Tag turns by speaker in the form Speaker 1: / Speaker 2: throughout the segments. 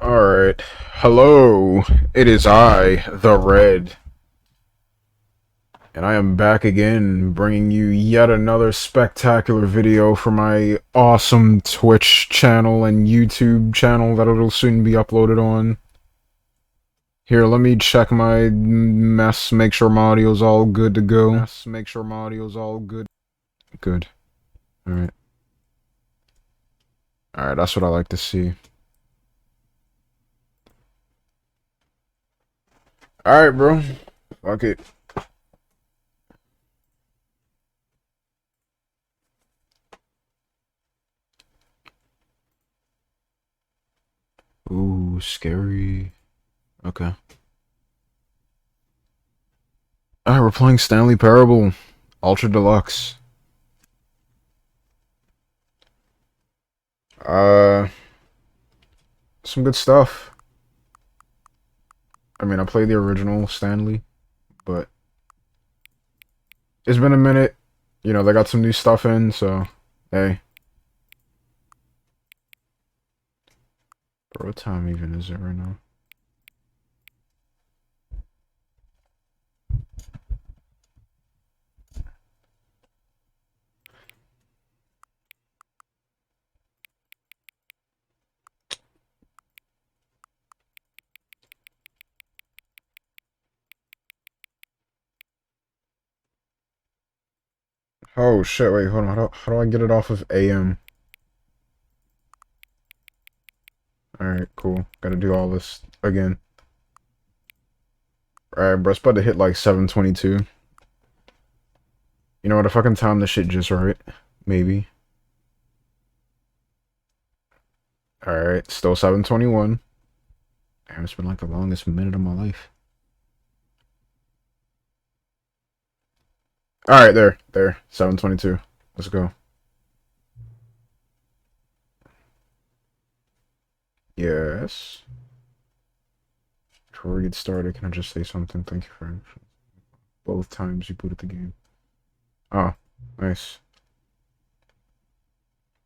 Speaker 1: Alright. Hello. It is I, the Red. And I am back again, bringing you yet another spectacular video for my awesome Twitch channel and YouTube channel that it'll soon be uploaded on. Here, let me check my mess, make sure my audio's all good to go. Make sure my audio's all good. Good. Alright. Alright, that's what I like to see. Alright, bro. Fuck it. Ooh, scary. Okay. Alright, we're playing Stanley Parable. Ultra Deluxe. Some good stuff. I mean, I played the original Stanley, but it's been a minute. You know, they got some new stuff in, so, hey. Bro, what time even is it right now? Oh shit, wait, hold on. How do I get it off of AM? Alright, cool. Gotta do all this again. Alright, bro, it's about to hit like 7:22. You know what, if I can time this shit just right, maybe. Alright, still 7:21. Damn, it's been like the longest minute of my life. Alright, there. 7:22. Let's go. Yes. Before we get started, can I just say something? Thank you for both times you booted the game. Oh, nice.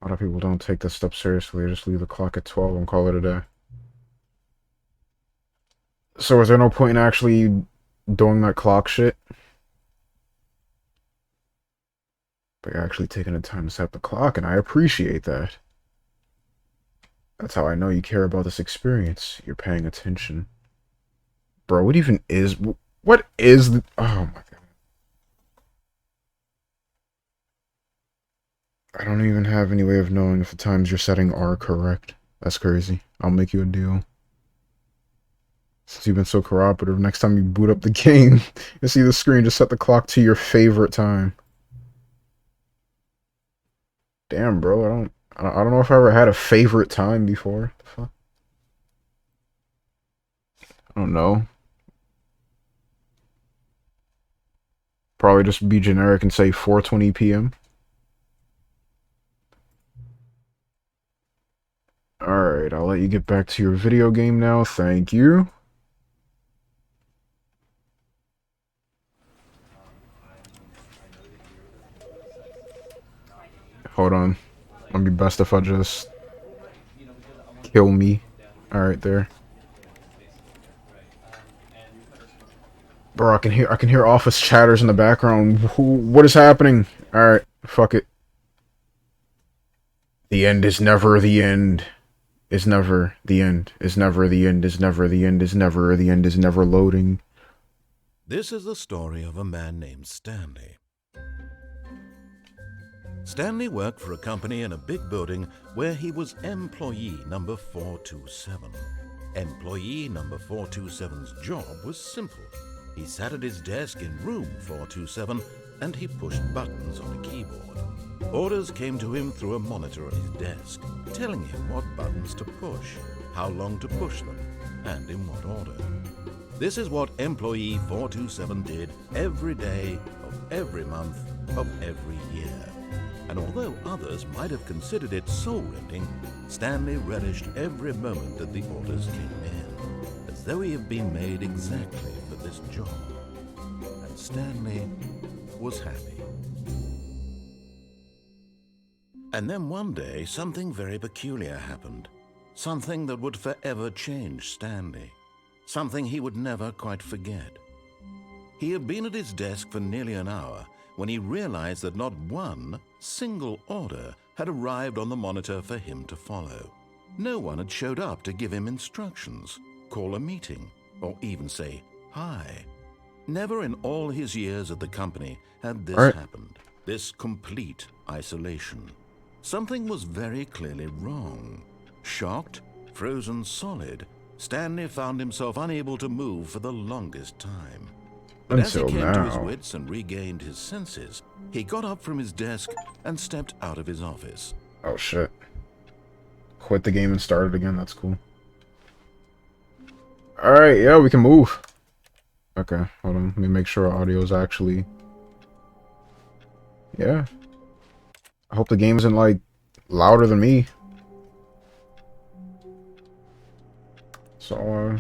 Speaker 1: A lot of people don't take this stuff seriously. They just leave the clock at 12 and call it a day. So is there no point in actually doing that clock shit? But you're actually taking the time to set the clock, and I appreciate that. That's how I know you care about this experience. You're paying attention. Bro, what even is... What is the... Oh my god. I don't even have any way of knowing if the times you're setting are correct. That's crazy. I'll make you a deal. Since you've been so cooperative, next time you boot up the game, you see the screen, just set the clock to your favorite time. Damn, bro, I don't know if I ever had a favorite time before. The fuck? I don't know. Probably just be generic and say 4:20 p.m. Alright, I'll let you get back to your video game now. Thank you. Hold on. It'd be best if I just kill me. Alright, there. Bro, I can hear office chatters in the background. What is happening? Alright, fuck it. The end is never the end. Is never the end. Is never the end. Is never the end. Is never the end. Is never loading.
Speaker 2: This is the story of a man named Stanley. Stanley worked for a company in a big building where he was employee number 427. Employee number 427's job was simple. He sat at his desk in room 427 and he pushed buttons on a keyboard. Orders came to him through a monitor at his desk, telling him what buttons to push, how long to push them, and in what order. This is what employee 427 did every day of every month of every year. And although others might have considered it soul-rending, Stanley relished every moment that the orders came in, as though he had been made exactly for this job. And Stanley was happy. And then one day, something very peculiar happened. Something that would forever change Stanley. Something he would never quite forget. He had been at his desk for nearly an hour when he realized that not one single order had arrived on the monitor for him to follow. No one had showed up to give him instructions, call a meeting, or even say hi. Never in all his years at the company had this happened, this complete isolation. Something was very clearly wrong. Shocked, frozen solid, Stanley found himself unable to move for the longest time. But as he came to his wits and regained his senses, he got up from his desk and stepped out of his office.
Speaker 1: Oh shit. Quit the game and start it again, that's cool. Alright, yeah, we can move. Okay, hold on, let me make sure our audio is actually... Yeah. I hope the game isn't, like, louder than me. So,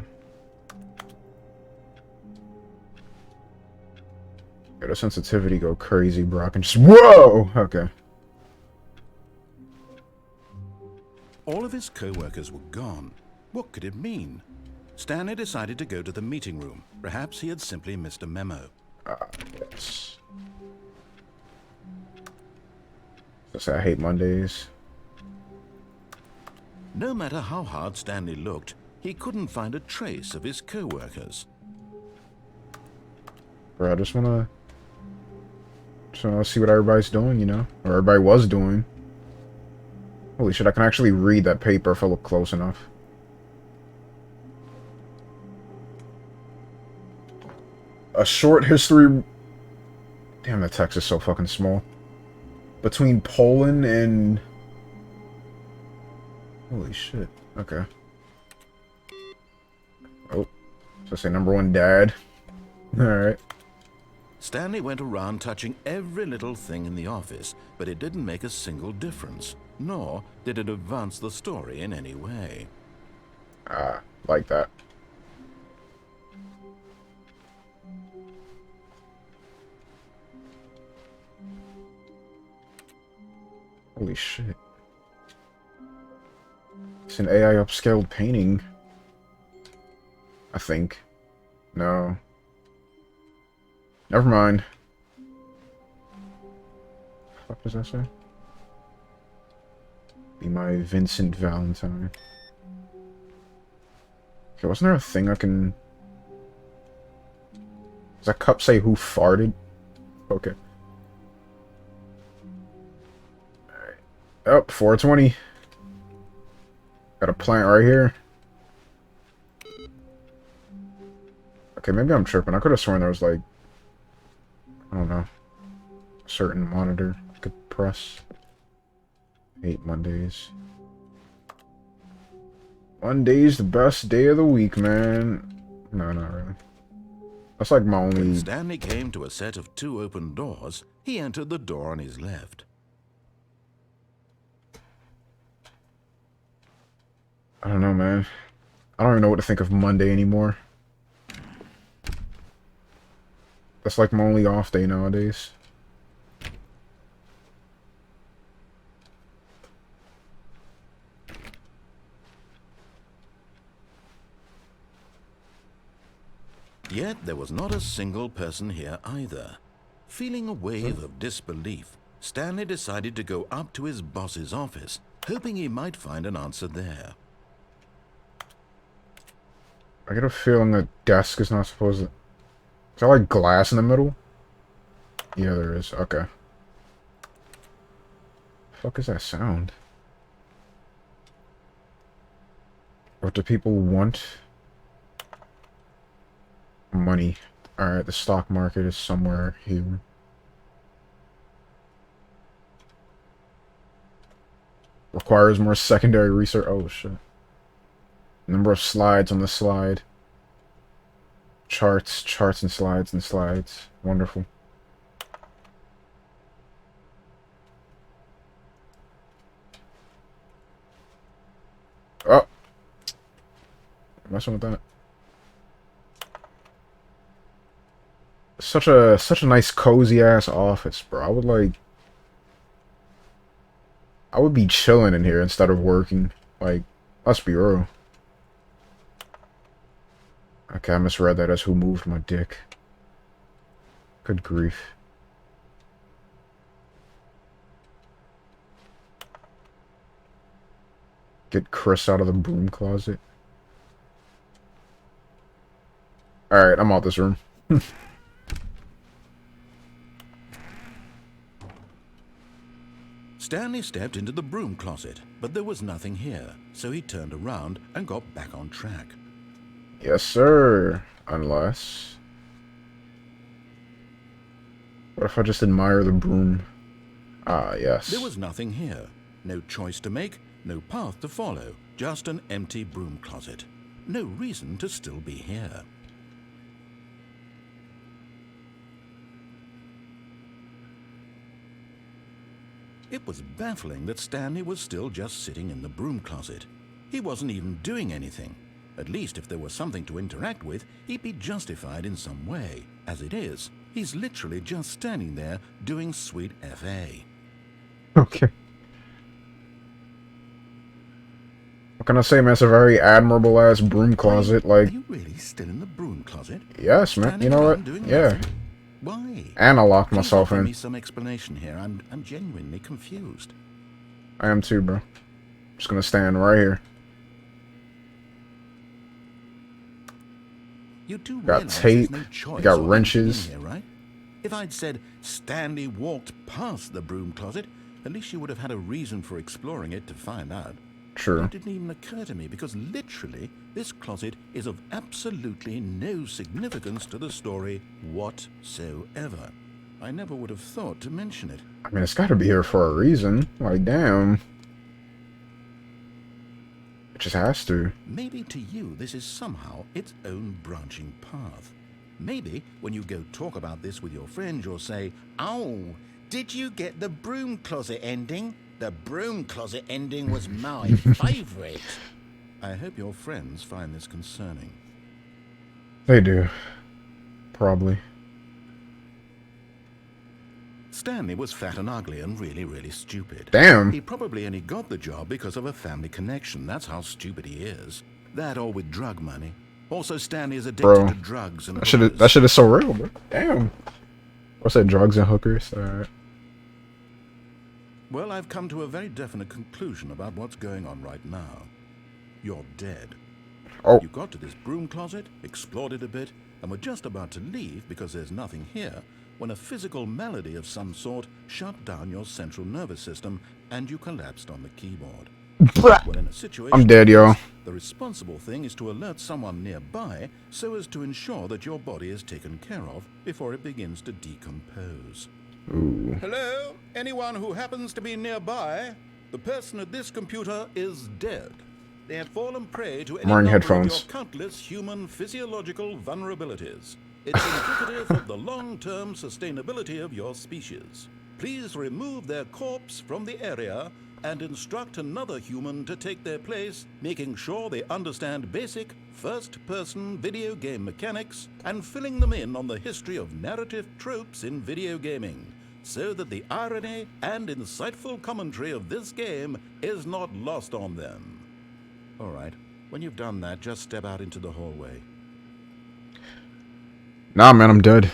Speaker 1: get a sensitivity go crazy, bro. I can just... Whoa! Okay.
Speaker 2: All of his co-workers were gone. What could it mean? Stanley decided to go to the meeting room. Perhaps he had simply missed a memo.
Speaker 1: Yes. Just I hate Mondays.
Speaker 2: No matter how hard Stanley looked, he couldn't find a trace of his co-workers.
Speaker 1: Bro, I just wanna see what everybody's doing, you know? Or everybody was doing. Holy shit, I can actually read that paper if I look close enough. A short history... Damn, that text is so fucking small. Between Poland and... Holy shit. Okay. Oh. So say number one dad. Alright.
Speaker 2: Stanley went around touching every little thing in the office, but it didn't make a single difference, nor did it advance the story in any way.
Speaker 1: Like that. Holy shit. It's an AI upscaled painting. I think. No. Never mind. What does that say? Be my Vincent Valentine. Okay, wasn't there a thing I can... Does that cup say who farted? Okay. Alright. Oh, 420. Got a plant right here. Okay, maybe I'm tripping. I could have sworn there was like... I don't know. A certain monitor I could press. 8 Mondays. Monday's the best day of the week, man. No, not really. That's like my only...
Speaker 2: When Stanley came to a set of 2 open doors, he entered the door on his left.
Speaker 1: I don't know, man. I don't even know what to think of Monday anymore. That's like my only off day nowadays.
Speaker 2: Yet there was not a single person here either. Feeling a wave of disbelief, Stanley decided to go up to his boss's office, hoping he might find an answer there.
Speaker 1: I get a feeling the desk is not supposed to... Is there like glass in the middle? Yeah, there is. Okay. The fuck is that sound? What do people want? Money. Alright, the stock market is somewhere here. Requires more secondary research. Oh, shit. Number of slides on the slide. Charts, charts and slides and slides. Wonderful. Oh! Messing with that. Such a nice cozy ass office, bro. I would be chilling in here instead of working. Like Let's be real. Okay, I misread that as who moved my dick. Good grief. Get Chris out of the broom closet. Alright, I'm out this room.
Speaker 2: Stanley stepped into the broom closet, but there was nothing here, so he turned around and got back on track.
Speaker 1: Yes, sir. Unless... What if I just admire the broom? Ah, yes.
Speaker 2: There was nothing here. No choice to make, no path to follow, just an empty broom closet. No reason to still be here. It was baffling that Stanley was still just sitting in the broom closet. He wasn't even doing anything. At least if there was something to interact with, he'd be justified in some way. As it is, he's literally just standing there doing sweet FA.
Speaker 1: Okay. What can I say, man? It's a very admirable ass broom closet. Like,
Speaker 2: are you really still in the broom closet?
Speaker 1: yes, man. You know what? Yeah.
Speaker 2: Nothing? Why?
Speaker 1: And I locked
Speaker 2: Please
Speaker 1: myself
Speaker 2: offer
Speaker 1: in.
Speaker 2: me some explanation here. I'm genuinely confused.
Speaker 1: I am too, bro. Just gonna stand right here.
Speaker 2: You do
Speaker 1: Got
Speaker 2: realize
Speaker 1: tape,
Speaker 2: there's no choice
Speaker 1: got
Speaker 2: or
Speaker 1: wrenches.
Speaker 2: anything here, right? If I'd said Stanley walked past the broom closet, at least you would have had a reason for exploring it to find out.
Speaker 1: True.
Speaker 2: It didn't even occur to me because literally this closet is of absolutely no significance to the story whatsoever. I never would have thought to mention it.
Speaker 1: I mean, it's gotta be here for a reason. Like, damn. It just has to.
Speaker 2: Maybe to you this is somehow its own branching path. Maybe when you go talk about this with your friend you'll say, "Oh, did you get the broom closet ending? The broom closet ending was my favorite." I hope your friends find this concerning.
Speaker 1: They do. Probably.
Speaker 2: Stanley was fat and ugly and really, really stupid.
Speaker 1: Damn.
Speaker 2: He probably only got the job because of a family connection. That's how stupid he is. That or with drug money. Also, Stanley is addicted
Speaker 1: Bro,
Speaker 2: to drugs and
Speaker 1: that
Speaker 2: hookers.
Speaker 1: shit is so real, bro. Damn. What's that? Drugs and hookers? Alright.
Speaker 2: Well, I've come to a very definite conclusion about what's going on right now. You're dead.
Speaker 1: Oh.
Speaker 2: You got to this broom closet, explored it a bit, and were just about to leave because there's nothing here, when a physical malady of some sort shut down your central nervous system and you collapsed on the keyboard. Well, in a situation
Speaker 1: I'm dead,
Speaker 2: like
Speaker 1: yo.
Speaker 2: this, the responsible thing is to alert someone nearby so as to ensure that your body is taken care of before it begins to decompose.
Speaker 1: Ooh.
Speaker 2: Hello? Anyone who happens to be nearby? The person at this computer is dead. They have fallen prey to any
Speaker 1: wearing
Speaker 2: number
Speaker 1: headphones.
Speaker 2: of your countless human physiological vulnerabilities. It's indicative of the long-term sustainability of your species. Please remove their corpse from the area and instruct another human to take their place, making sure they understand basic first-person video game mechanics and filling them in on the history of narrative tropes in video gaming, so that the irony and insightful commentary of this game is not lost on them. All right, when you've done that, just step out into the hallway.
Speaker 1: Nah, man, I'm dead.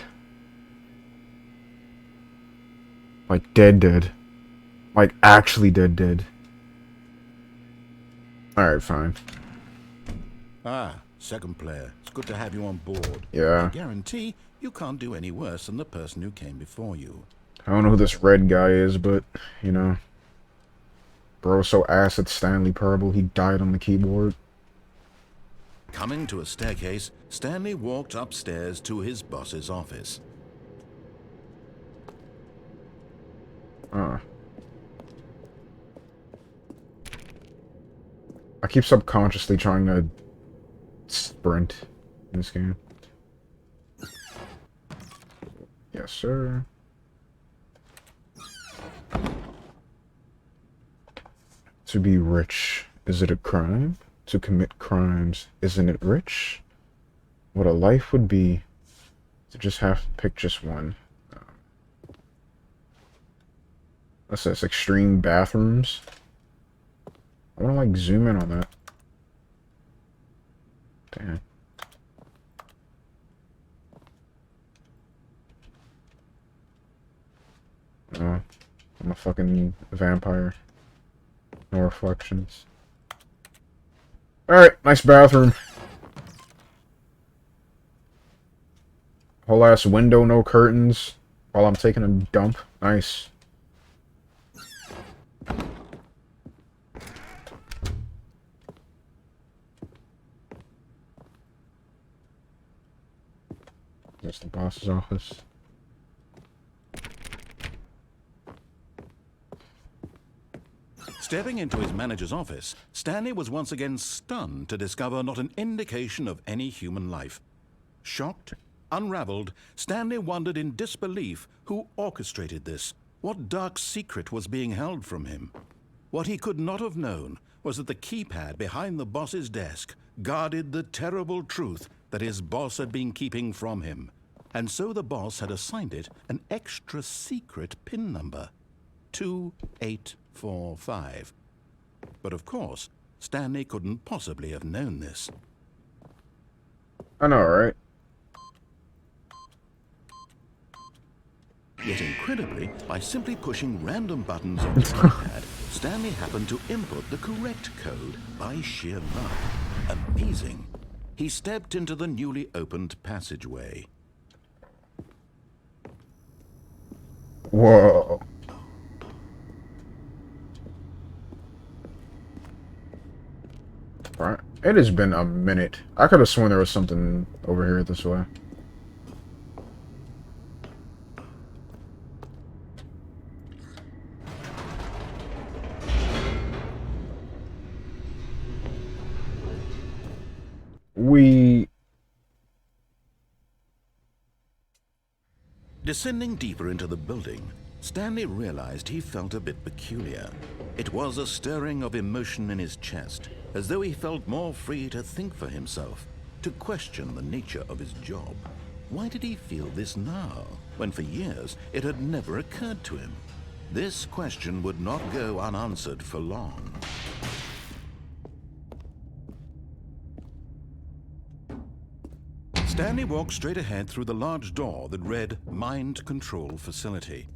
Speaker 1: Like, dead. Like, actually dead. Alright, fine.
Speaker 2: Ah, second player. It's good to have you on board.
Speaker 1: Yeah.
Speaker 2: I guarantee you can't do any worse than the person who came before you.
Speaker 1: I don't know who this red guy is, but, you know. Bro, so ass at Stanley Parable, he died on the keyboard.
Speaker 2: Coming to a staircase, Stanley walked upstairs to his boss's office.
Speaker 1: I keep subconsciously trying to sprint in this game. Yes, sir. To be rich, is it a crime? To commit crimes, isn't it rich? What a life would be to just have to pick just one. That says extreme bathrooms. I wanna like zoom in on that. Damn. Oh, I'm a fucking vampire. No reflections. Alright, nice bathroom. Whole ass window, no curtains. While I'm taking a dump. Nice. That's the boss's office.
Speaker 2: Stepping into his manager's office, Stanley was once again stunned to discover not an indication of any human life. Shocked, unraveled, Stanley wondered in disbelief who orchestrated this, what dark secret was being held from him. What he could not have known was that the keypad behind the boss's desk guarded the terrible truth that his boss had been keeping from him. And so the boss had assigned it an extra secret PIN number, 2845. But of course, Stanley couldn't possibly have known this.
Speaker 1: I know, right?
Speaker 2: Yet incredibly, by simply pushing random buttons on his keypad, Stanley happened to input the correct code by sheer luck. Amazing. He stepped into the newly opened passageway.
Speaker 1: Whoa. Right. It has been a minute. I could have sworn there was something over here this way.
Speaker 2: Descending deeper into the building, Stanley realized he felt a bit peculiar. It was a stirring of emotion in his chest, as though he felt more free to think for himself, to question the nature of his job. Why did he feel this now, when for years it had never occurred to him? This question would not go unanswered for long. Stanley walked straight ahead through the large door that read Mind Control Facility.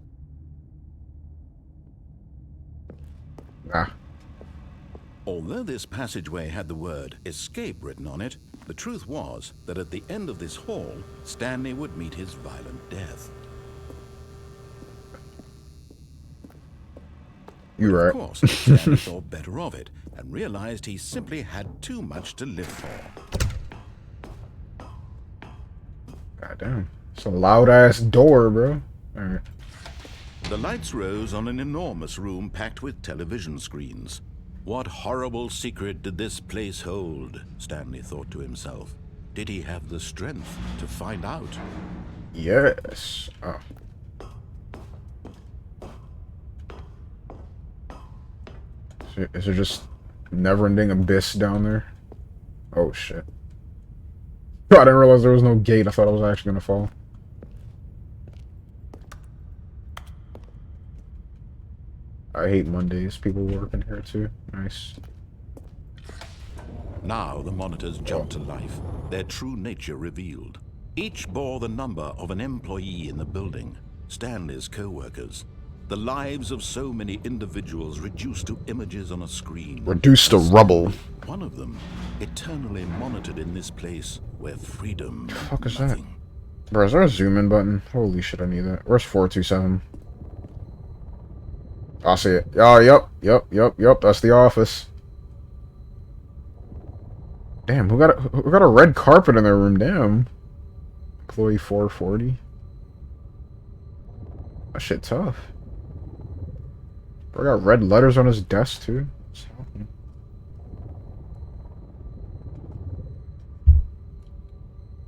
Speaker 1: Ah.
Speaker 2: Although this passageway had the word escape written on it, the truth was that at the end of this hall, Stanley would meet his violent death.
Speaker 1: You're right.
Speaker 2: Of course, Stanley thought better of it and realized he simply had too much to live for.
Speaker 1: God damn. It's a loud ass door, bro. Alright.
Speaker 2: The lights rose on an enormous room packed with television screens. What horrible secret did this place hold? Stanley thought to himself. Did he have the strength to find out?
Speaker 1: Yes. Oh. Is there just never-ending abyss down there? Oh shit. I didn't realize there was no gate. I thought I was actually gonna fall. I hate Mondays. People working here too. Nice.
Speaker 2: Now the monitors jumped to life, their true nature revealed. Each bore the number of an employee in the building, Stanley's co-workers. The lives of so many individuals reduced to images on a screen.
Speaker 1: Reduced to rubble.
Speaker 2: One of them, eternally monitored in this place where freedom meant
Speaker 1: Fuck is
Speaker 2: nothing.
Speaker 1: that? Bro, is there a zoom in button? Holy shit, I need that. Where's 427? I see it. Oh, yep. That's the office. Damn, who got a red carpet in their room? Damn. Employee 440. That shit tough. Bro got red letters on his desk too.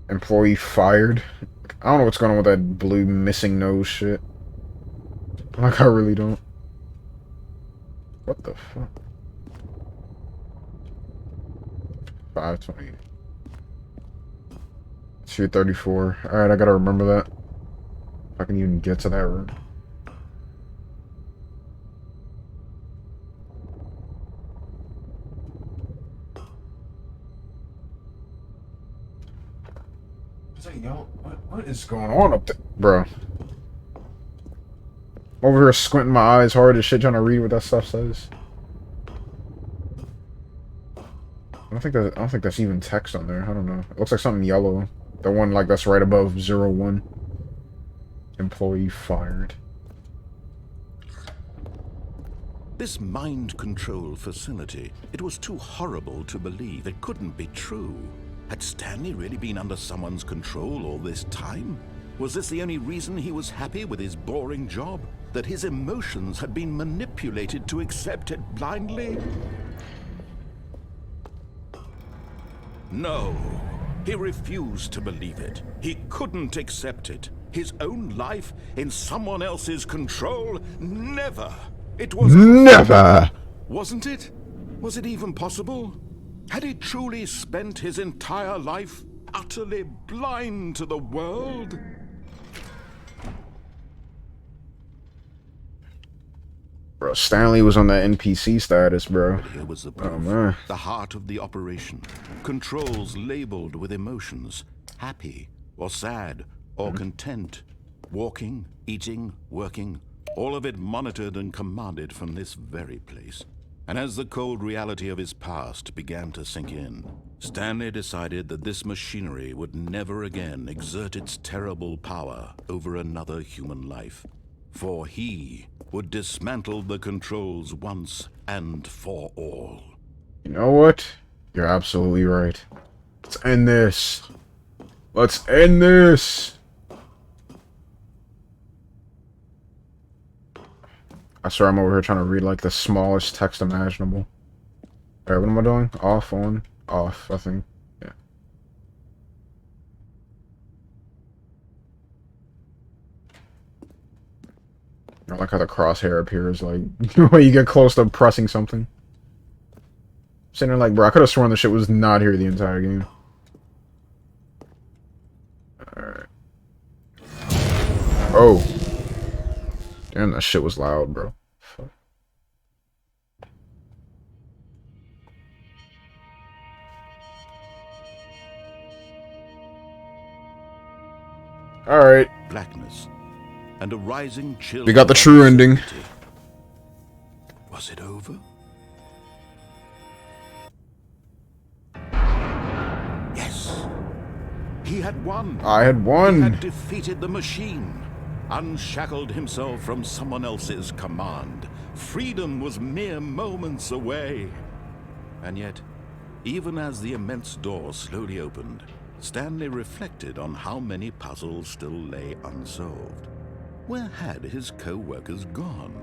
Speaker 1: Employee fired. I don't know what's going on with that blue missing nose shit. Like, I really don't. What the fuck? 520. 234. Alright, I gotta remember that. If I can even get to that room. Yo, what is going on up there? Bro. I'm over here squinting my eyes hard as shit trying to read what that stuff says. I don't think that's even text on there. I don't know. It looks like something yellow. The one like that's right above 01. Employee fired.
Speaker 2: This mind control facility, it was too horrible to believe. It couldn't be true. Had Stanley really been under someone's control all this time? Was this the only reason he was happy with his boring job? That his emotions had been manipulated to accept it blindly? No, he refused to believe it. He couldn't accept it. His own life in someone else's control? Never! It was
Speaker 1: never!
Speaker 2: Wasn't it? Was it even possible? Had he truly spent his entire life utterly blind to the world?
Speaker 1: Bro, Stanley was on that NPC status, bro.
Speaker 2: But here was the proof.
Speaker 1: Oh, man.
Speaker 2: The heart of the operation. Controls labeled with emotions. Happy, or sad, or content. Walking, eating, working. All of it monitored and commanded from this very place. And as the cold reality of his past began to sink in, Stanley decided that this machinery would never again exert its terrible power over another human life. For he would dismantle the controls once and for all.
Speaker 1: You know what? You're absolutely right. Let's end this. Let's end this. I swear I'm over here trying to read like the smallest text imaginable. Alright, what am I doing? Off, on, off, I think. Yeah. I like how the crosshair appears, like, when you get close to pressing something. Sitting there like, bro, I could have sworn the shit was not here the entire game. Alright. Oh. Damn, that shit was loud, bro. Fuck. Alright.
Speaker 2: Blackness and a rising chill.
Speaker 1: We got the true ending.
Speaker 2: Was it over? Yes. He had won.
Speaker 1: I had won.
Speaker 2: He had defeated the machine. Unshackled himself from someone else's command. Freedom was mere moments away. And yet, even as the immense door slowly opened, Stanley reflected on how many puzzles still lay unsolved. Where had his co-workers gone?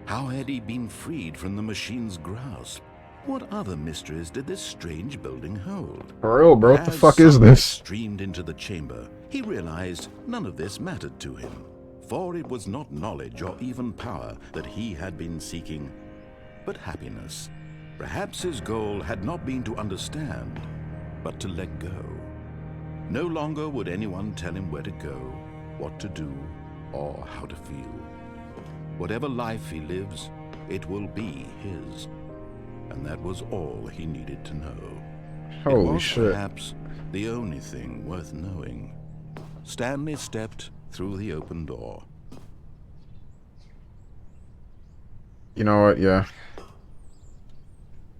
Speaker 2: How had he been freed from the machine's grasp? What other mysteries did this strange building hold?
Speaker 1: For real, bro, what the
Speaker 2: As
Speaker 1: fuck is
Speaker 2: sunlight
Speaker 1: this?
Speaker 2: streamed into the chamber, he realized none of this mattered to him. For it was not knowledge or even power that he had been seeking, but happiness. Perhaps his goal had not been to understand, but to let go. No longer would anyone tell him where to go, what to do, or how to feel. Whatever life he lives, it will be his. And that was all he needed to know.
Speaker 1: Holy
Speaker 2: it was
Speaker 1: shit.
Speaker 2: Perhaps the only thing worth knowing. Stanley stepped through the open door.
Speaker 1: You know what, yeah.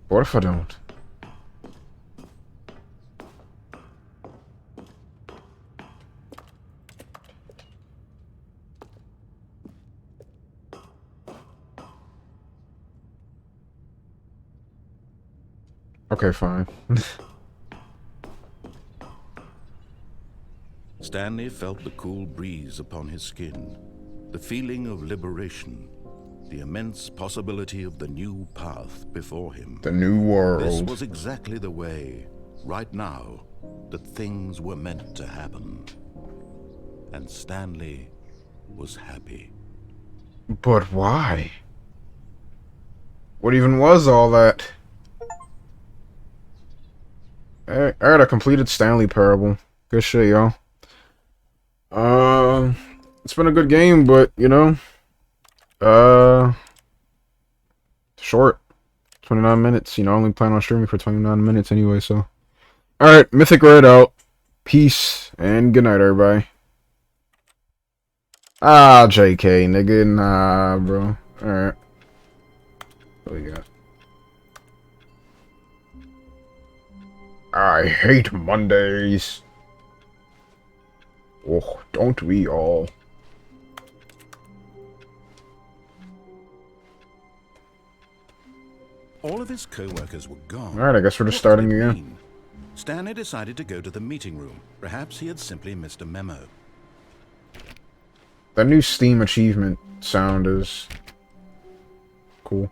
Speaker 1: What if I don't? Okay, fine.
Speaker 2: Stanley felt the cool breeze upon his skin, the feeling of liberation, the immense possibility of the new path before him.
Speaker 1: The new world.
Speaker 2: This was exactly the way, right now, that things were meant to happen. And Stanley was happy.
Speaker 1: But why? What even was all that? Alright, I completed Stanley Parable. Good shit, y'all. It's been a good game, but, you know, short. 29 minutes. You know, I only plan on streaming for 29 minutes anyway, so. Alright, Mythic Red out. Peace and good night, everybody. Ah, JK, nigga. Nah, bro. Alright. What we got? I hate Mondays. Oh, don't we all?
Speaker 2: All of his co-workers were gone.
Speaker 1: Alright, I guess we're just
Speaker 2: What did
Speaker 1: starting
Speaker 2: it
Speaker 1: again.
Speaker 2: mean? Stanley decided to go to the meeting room. Perhaps he had simply missed a memo.
Speaker 1: That new Steam achievement sound is cool.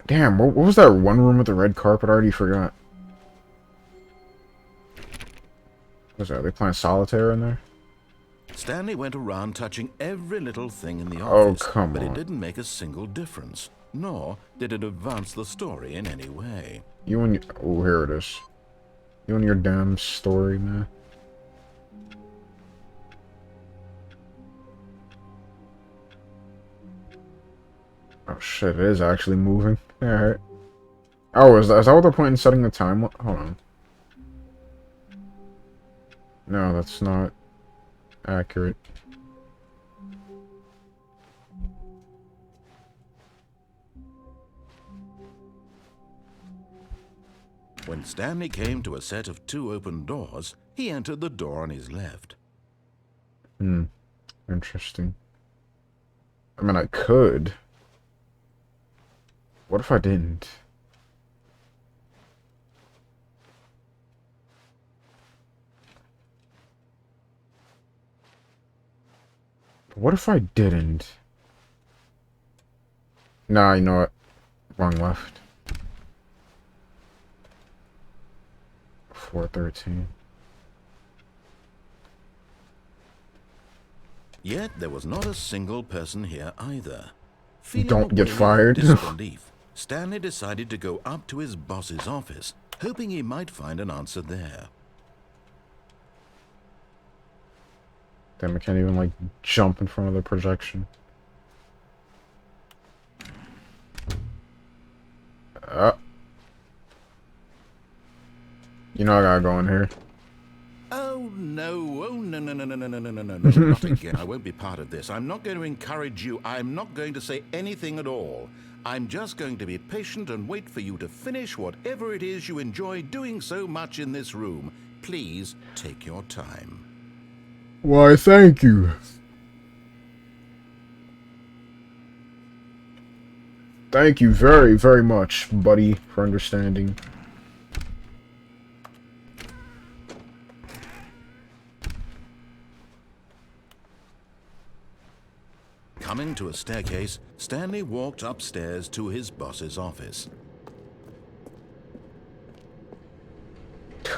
Speaker 1: Damn, what was that one room with the red carpet? I already forgot. What was that? Are they playing solitaire in there?
Speaker 2: Stanley went around touching every little thing in the
Speaker 1: Oh,
Speaker 2: office,
Speaker 1: come
Speaker 2: but it
Speaker 1: on.
Speaker 2: didn't make a single difference, nor did it advance the story in any way.
Speaker 1: You and your... Oh, here it is. You and your damn story, man. Oh shit, it is actually moving. Alright. Oh, is that what they're point in setting the time? Hold on. No, that's not accurate.
Speaker 2: When Stanley came to a set of 2 open doors, he entered the door on his left.
Speaker 1: Interesting. I mean, I could. What if I didn't? What if I didn't? Nah, you know what? Wrong left. 413.
Speaker 2: Yet there was not a single person here either. Feeling
Speaker 1: Don't
Speaker 2: a
Speaker 1: get
Speaker 2: wave of
Speaker 1: fired.
Speaker 2: disbelief, Stanley decided to go up to his boss's office, hoping he might find an answer there.
Speaker 1: Damn, I can't even, like, jump in front of the projection. You know I gotta go in here.
Speaker 2: Oh no, not again. I won't be part of this. I'm not going to encourage you. I'm not going to say anything at all. I'm just going to be patient and wait for you to finish whatever it is you enjoy doing so much in this room. Please take your time.
Speaker 1: Why, thank you. Thank you very, very much, buddy, for understanding.
Speaker 2: Coming to a staircase, Stanley walked upstairs to his boss's office.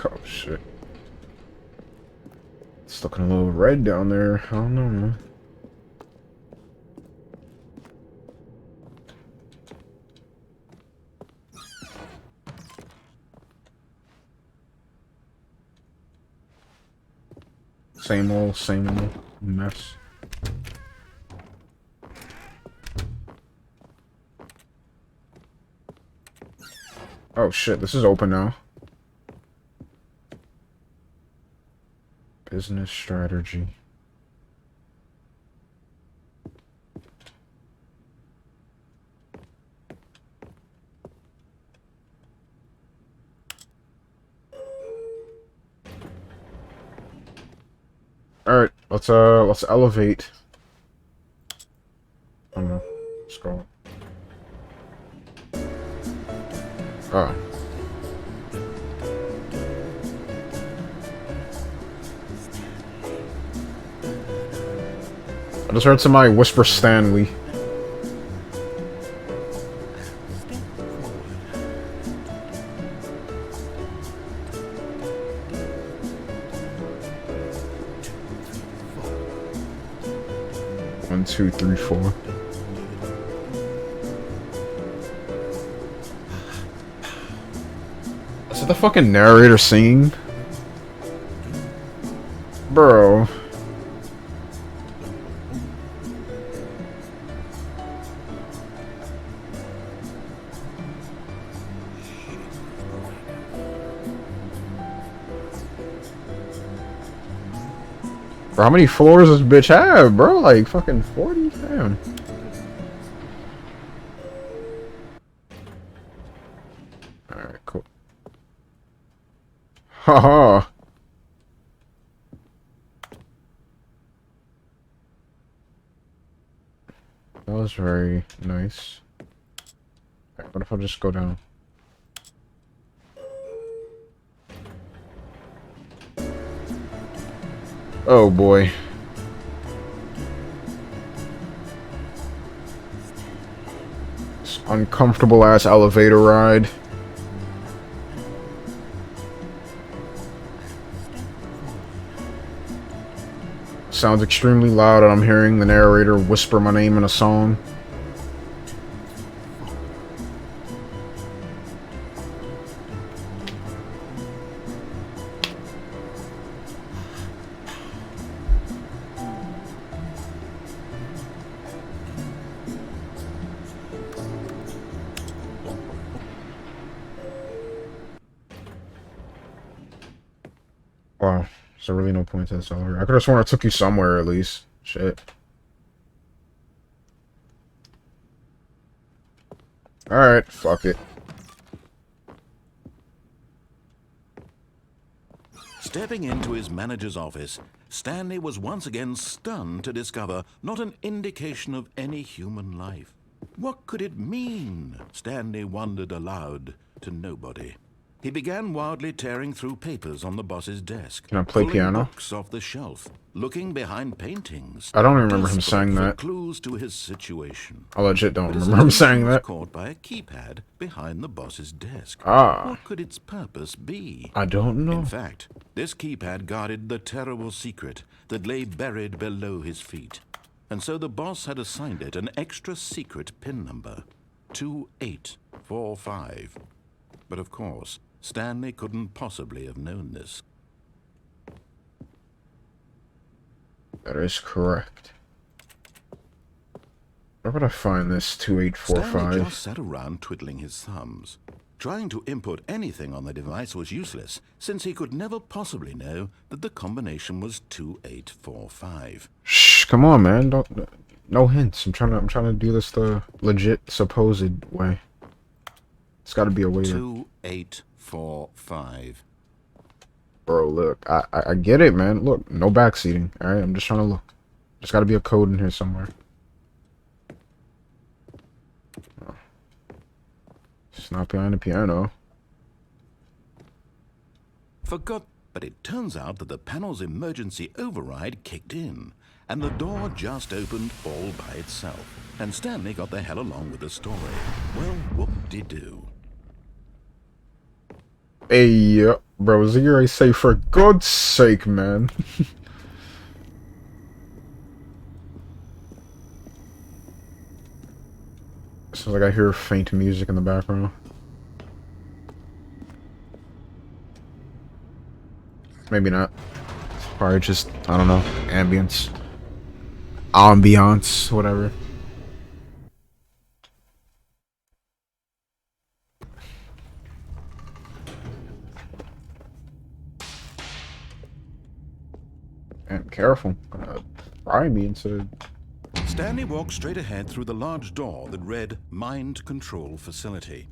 Speaker 1: Oh, shit. It's looking a little red down there. I don't know, man. Same old mess. Oh shit, this is open now. Business strategy. Alright, let's elevate. Oh no, scroll. Oh. I just heard somebody whisper Stanley. One, two, three, four. Is it the fucking narrator singing? Bro. Bro, how many floors does this bitch have, bro? Like fucking 40? Damn. Alright, cool. Haha. That was very nice. Alright, what if I just go down? Oh boy. This uncomfortable ass elevator ride. Sounds extremely loud and I'm hearing the narrator whisper my name in a song. Wow, there's really no point to this elevator. I could have sworn I took you somewhere at least. Shit. Alright, fuck it.
Speaker 2: Stepping into his manager's office, Stanley was once again stunned to discover not an indication of any human life. What could it mean? Stanley wondered aloud to nobody. He began wildly tearing through papers on the boss's desk.
Speaker 1: Can I play
Speaker 2: pulling
Speaker 1: piano?
Speaker 2: books off the shelf, looking behind paintings.
Speaker 1: I don't even remember him
Speaker 2: desperate
Speaker 1: saying
Speaker 2: for
Speaker 1: that.
Speaker 2: clues to his situation.
Speaker 1: I legit don't
Speaker 2: But his
Speaker 1: remember him
Speaker 2: attention
Speaker 1: saying
Speaker 2: was
Speaker 1: that.
Speaker 2: caught by a keypad behind the boss's desk.
Speaker 1: Ah.
Speaker 2: What could its purpose be?
Speaker 1: I don't know.
Speaker 2: In fact, this keypad guarded the terrible secret that lay buried below his feet. And so the boss had assigned it an extra secret PIN number, 2845. But of course, Stanley couldn't possibly have known this.
Speaker 1: That is correct. Where would I find this
Speaker 2: Stanley
Speaker 1: 2845?
Speaker 2: just sat around twiddling his thumbs. Trying to input anything on the device was useless, since he could never possibly know that the combination was 2845.
Speaker 1: Shh, come on, man. Don't. No hints. I'm trying to do this the legit supposed way. It's got to be a way.
Speaker 2: 2845.
Speaker 1: Bro, look. I get it, man. Look, no backseating. All right, I'm just trying to look. There's got to be a code in here somewhere. It's not behind the piano.
Speaker 2: Forgot, but it turns out that the panel's emergency override kicked in, and the door just opened all by itself. And Stanley got the hell along with the story. Well, whoop-de-doo.
Speaker 1: Hey, bro, Zero say for God's sake, man. Sounds like I hear faint music in the background. Maybe not. It's probably just, I don't know, ambience. Ambiance, whatever. And careful. Gonna fry me into...
Speaker 2: Stanley walked straight ahead through the large door that read Mind Control Facility.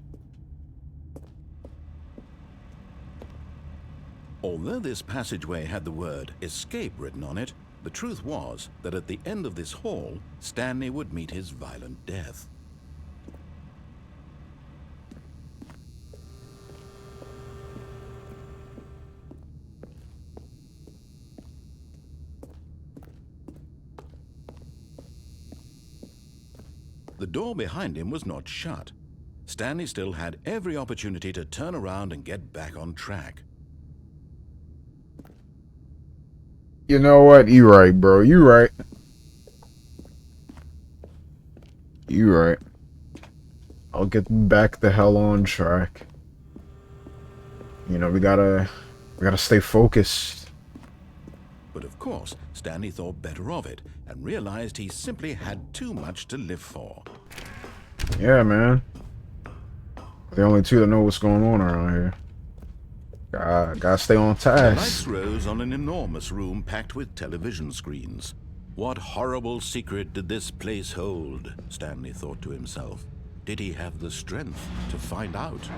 Speaker 2: Although this passageway had the word Escape written on it, the truth was that at the end of this hall, Stanley would meet his violent death. The door behind him was not shut. Stanley still had every opportunity to turn around and get back on track.
Speaker 1: You know what? You right, bro. You right. You right. I'll get back the hell on track. You know, we gotta stay focused.
Speaker 2: But of course, Stanley thought better of it and realized he simply had too much to live for.
Speaker 1: Yeah, man. The only two that know what's going on around here. Gotta stay on
Speaker 2: The lights
Speaker 1: task.
Speaker 2: rose on an enormous room packed with television screens. What horrible secret did this place hold? Stanley thought to himself. Did he have the strength to find out?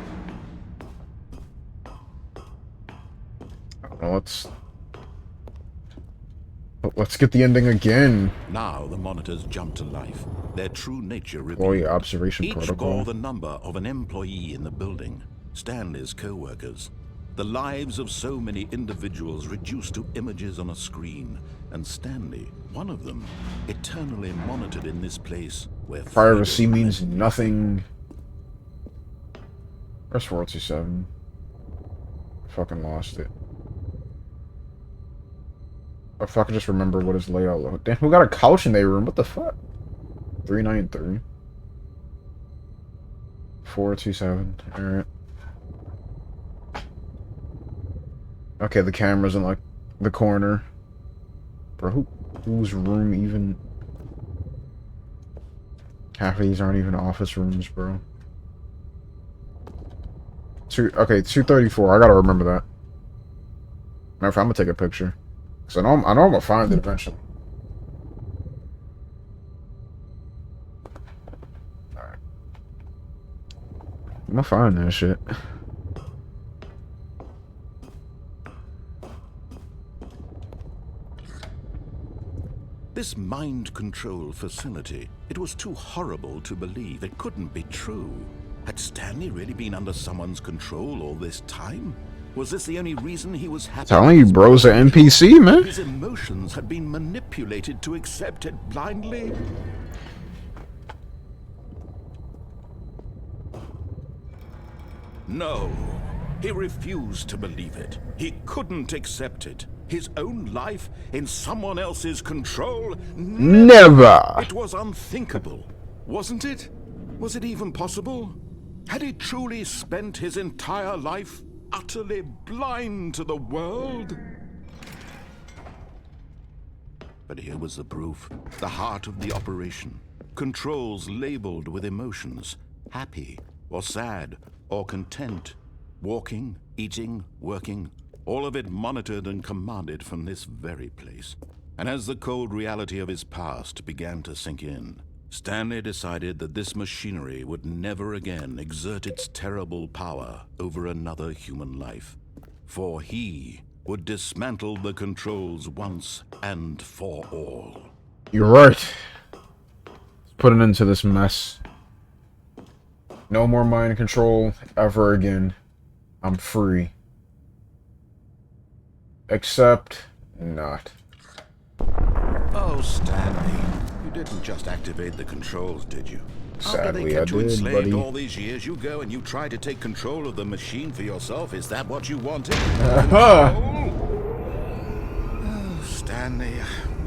Speaker 1: Well, let's get the ending again.
Speaker 2: Now the monitors jumped to life, their true nature
Speaker 1: Employee
Speaker 2: revealed.
Speaker 1: observation
Speaker 2: Each
Speaker 1: protocol.
Speaker 2: bore the number of an employee in the building, Stanley's co-workers. The lives of so many individuals reduced to images on a screen, and Stanley, one of them, eternally monitored in this place where
Speaker 1: Privacy
Speaker 2: freedom
Speaker 1: means
Speaker 2: meant
Speaker 1: nothing. Where's 427? Fucking lost it. If I could just remember what his layout looked. Damn, who got a couch in their room? What the fuck? 393. 427. Alright. Okay, the camera's in like the corner. Bro, whose room even? Half of these aren't even office rooms, bro. Okay, 234. I gotta remember that. Matter of fact, I'm gonna take a picture. Cause I know I'm gonna find it eventually. Alright. I'm gonna find that shit.
Speaker 2: this mind control facility. It was too horrible to believe. It couldn't be true. Had Stanley really been under someone's control all this time? Was this the only reason he was happy?
Speaker 1: Telling you, bro's an NPC, man.
Speaker 2: His emotions had been manipulated to accept it blindly. No, he refused to believe it. He couldn't accept it. His own life in someone else's control?
Speaker 1: Never!
Speaker 2: It was unthinkable, wasn't it? Was it even possible? Had he truly spent his entire life utterly blind to the world? But here was the proof. The heart of the operation. Controls labeled with emotions. Happy, or sad, or content. Walking, eating, working. All of it monitored and commanded from this very place. And as the cold reality of his past began to sink in, Stanley decided that this machinery would never again exert its terrible power over another human life. For he would dismantle the controls once and for all.
Speaker 1: You're right. Let's put an end to this mess. No more mind control ever again. I'm free. Except not.
Speaker 2: Oh, Stanley, you didn't just activate the controls, did you? After they
Speaker 1: Sadly, I
Speaker 2: kept you
Speaker 1: did,
Speaker 2: enslaved
Speaker 1: buddy.
Speaker 2: all these years, you go and you try to take control of the machine for yourself. Is that what you wanted?
Speaker 1: Uh-huh.
Speaker 2: Oh, Stanley,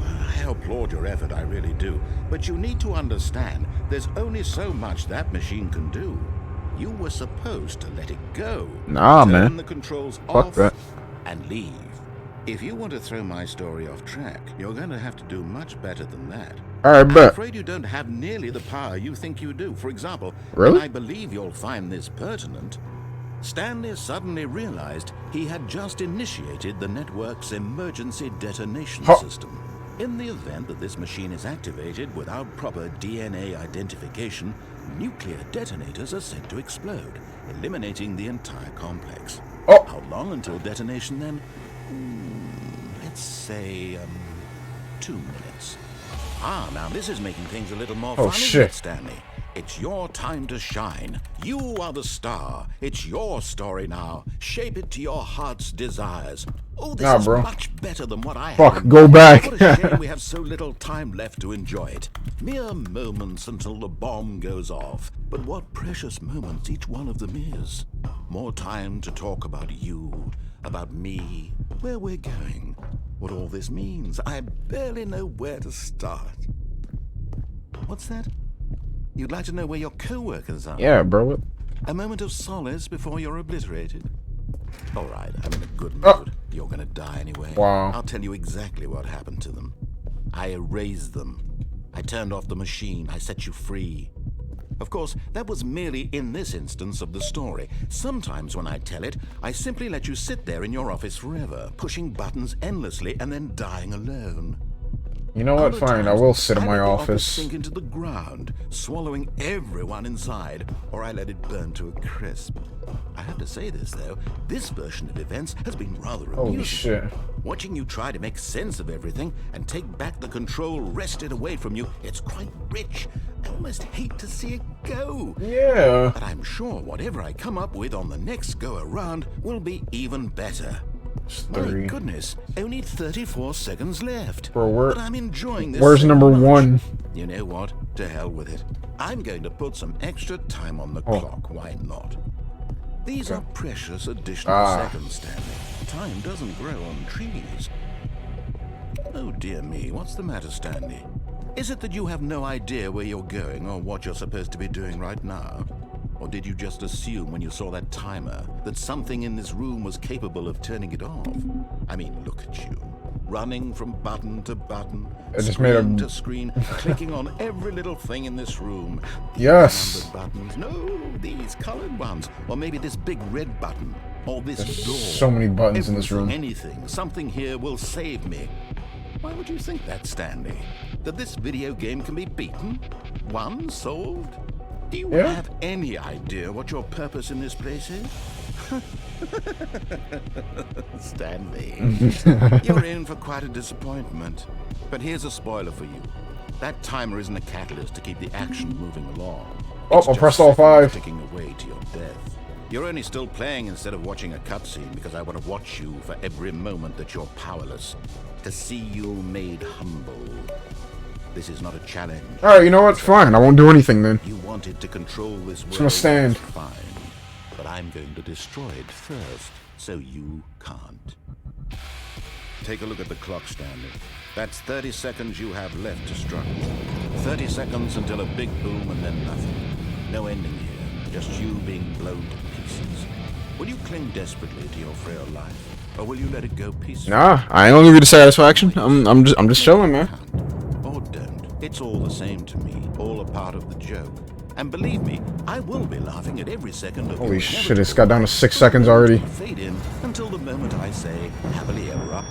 Speaker 2: I applaud your effort, I really do. But you need to understand, there's only so much that machine can do. You were supposed to let it go.
Speaker 1: Nah,
Speaker 2: Turn
Speaker 1: man.
Speaker 2: the controls
Speaker 1: Fuck
Speaker 2: off
Speaker 1: that.
Speaker 2: and leave. If you want to throw my story off track, you're going to have to do much better than that.
Speaker 1: Alright,
Speaker 2: I'm
Speaker 1: bet.
Speaker 2: afraid you don't have nearly the power you think you do. For example,
Speaker 1: Really?
Speaker 2: and I believe you'll find this pertinent, Stanley suddenly realized he had just initiated the network's emergency detonation system. In the event that this machine is activated without proper DNA identification, nuclear detonators are said to explode, eliminating the entire complex.
Speaker 1: Oh.
Speaker 2: How long until detonation then? Let's say, 2 minutes. Ah, now this is making things a little more fun, isn't
Speaker 1: shit.
Speaker 2: it, Stanley? It's your time to shine. You are the star. It's your story now. Shape it to your heart's desires. Oh, this is
Speaker 1: bro.
Speaker 2: much better than what I
Speaker 1: Fuck,
Speaker 2: had in
Speaker 1: go
Speaker 2: mind.
Speaker 1: back.
Speaker 2: What a shame we have so little time left to enjoy it. Mere moments until the bomb goes off. But what precious moments each one of them is. More time to talk about you, about me, where we're going, what all this means. I barely know where to start. What's that? You'd like to know where your co-workers are?
Speaker 1: Yeah, bro.
Speaker 2: A moment of solace before you're obliterated? All right, I'm in a good mood. You're gonna die anyway.
Speaker 1: Wow.
Speaker 2: I'll tell you exactly what happened to them. I erased them. I turned off the machine. I set you free. Of course, that was merely in this instance of the story. Sometimes when I tell it, I simply let you sit there in your office forever, pushing buttons endlessly and then dying alone.
Speaker 1: You know what?
Speaker 2: Other
Speaker 1: Fine, I
Speaker 2: times,
Speaker 1: will sit in
Speaker 2: I
Speaker 1: my
Speaker 2: let the
Speaker 1: office.
Speaker 2: sink into the ground, swallowing everyone inside, or I let it burn to a crisp. I have to say this, though, this version of events has been rather amusing.
Speaker 1: Holy shit.
Speaker 2: Watching you try to make sense of everything and take back the control wrested away from you, it's quite rich. I almost hate to see it go.
Speaker 1: Yeah.
Speaker 2: But I'm sure whatever I come up with on the next go-around will be even better. My goodness, only 34 seconds left.
Speaker 1: Bro,
Speaker 2: but I'm enjoying this.
Speaker 1: Where's number one?
Speaker 2: You know what? To hell with it. I'm going to put some extra time on the clock. Why not? These are precious additional seconds, Stanley. Time doesn't grow on trees. Oh dear me, what's the matter, Stanley? Is it that you have no idea where you're going or what you're supposed to be doing right now? Or did you just assume when you saw that timer that something in this room was capable of turning it off? I mean, look at you. Running from button to button, screen to screen, clicking on every little thing in this room.
Speaker 1: Yes.
Speaker 2: Numbered buttons. No, these colored ones. Or maybe this big red button. Or this door.
Speaker 1: So many buttons in this room.
Speaker 2: Anything. Something here will save me. Why would you think that, Stanley? That this video game can be beaten? Won? Solved? Do you have any idea what your purpose in this place is? Stanley, you're in for quite a disappointment. But here's a spoiler for you. That timer isn't a catalyst to keep the action moving along.
Speaker 1: Oh, I'll press all 5.
Speaker 2: Ticking away to your death. You're only still playing instead of watching a cutscene because I want to watch you for every moment that you're powerless. To see you made humble. This is not a challenge.
Speaker 1: Alright, you know what? Fine, I won't do anything then.
Speaker 2: You wanted to control this world.
Speaker 1: Just gonna stand.
Speaker 2: Fine. But I'm going to destroy it first, so you can't. Take a look at the clock, Stanley. That's 30 seconds you have left to struggle. 30 seconds until a big boom and then nothing. No ending here, just you being blown to pieces. Will you cling desperately to your frail life, or will you let it go peacefully?
Speaker 1: Nah, I ain't gonna give you the satisfaction. I'm just chilling, man.
Speaker 2: Or don't. It's all the same to me, all a part of the joke. And believe me, I will be laughing at every second of
Speaker 1: Holy shit, it's got down to 6 seconds already.
Speaker 2: Fade in until the moment I say happily ever up.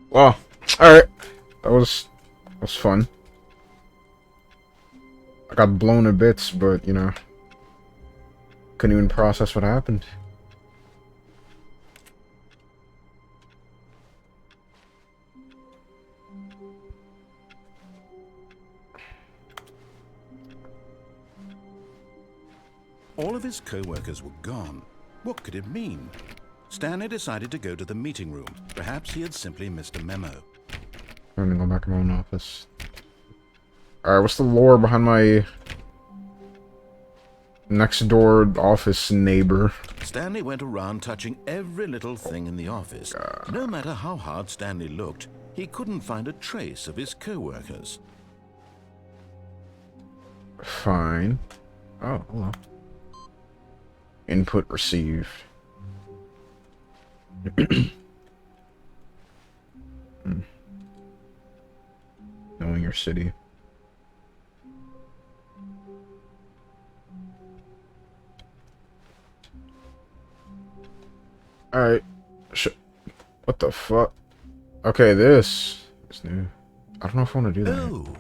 Speaker 1: Wow. Alright. That was fun. I got blown to bits, but, you know, couldn't even process what happened.
Speaker 2: All of his co-workers were gone. What could it mean? Stanley decided to go to the meeting room. Perhaps he had simply missed a memo.
Speaker 1: I'm gonna go back to my own office. Alright, what's the lore behind my next door office neighbor?
Speaker 2: Stanley went around touching every little thing in the office. No matter how hard Stanley looked, he couldn't find a trace of his co-workers.
Speaker 1: Fine. Oh, hello. Input received. Knowing your city. Alright. What the fuck? Okay, this is new. I don't know if I want to do that.
Speaker 2: Oh,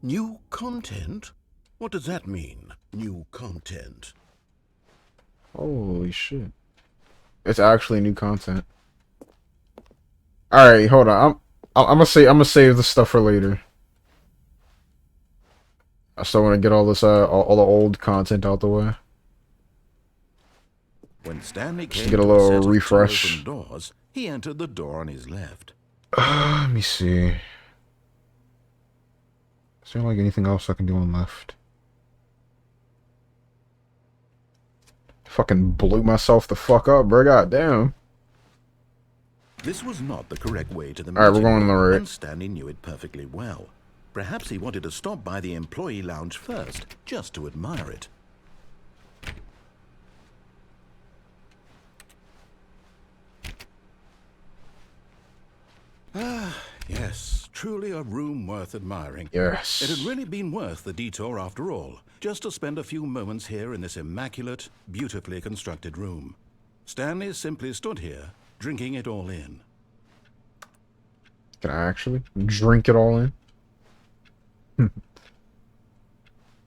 Speaker 2: new content? What does that mean, new content?
Speaker 1: Holy shit. It's actually new content. Alright, hold on. I'm gonna save this stuff for later. I still want to get all this all the old content out the way.
Speaker 2: When Stanley came
Speaker 1: Just to get a little
Speaker 2: to a set of
Speaker 1: refresh.
Speaker 2: two open doors, he entered the door on his left.
Speaker 1: Let me see. Is there like anything else I can do on left? Fucking blew myself the fuck up, bro. Goddamn.
Speaker 2: This was not the correct way to the
Speaker 1: Alright, we're
Speaker 2: meeting
Speaker 1: going on the
Speaker 2: room,
Speaker 1: right.
Speaker 2: and Stanley knew it perfectly well. Perhaps he wanted to stop by the employee lounge first, just to admire it. Ah, yes, truly a room worth admiring.
Speaker 1: Yes.
Speaker 2: It had really been worth the detour after all, just to spend a few moments here in this immaculate, beautifully constructed room. Stanley simply stood here, drinking it all in.
Speaker 1: Can I actually drink it all in?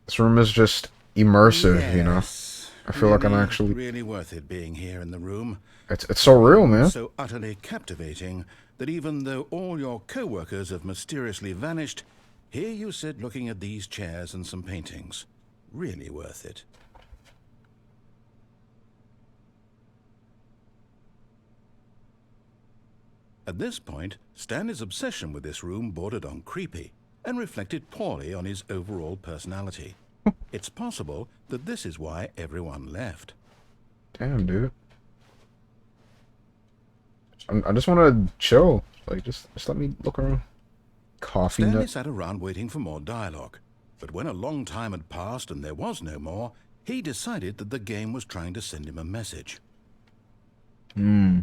Speaker 1: This room is just immersive, you know? I feel like I'm actually...
Speaker 2: really worth it being here in the room.
Speaker 1: It's so real, man.
Speaker 2: So utterly captivating that even though all your co-workers have mysteriously vanished, here you sit looking at these chairs and some paintings. Really worth it. At this point, Stanley's obsession with this room bordered on creepy and reflected poorly on his overall personality. It's possible that this is why everyone left.
Speaker 1: Damn, dude. I just want to chill. Like, just let me look around. Coffee
Speaker 2: Stanley
Speaker 1: nut.
Speaker 2: sat around waiting for more dialogue, but when a long time had passed and there was no more, he decided that the game was trying to send him a message.
Speaker 1: Hmm.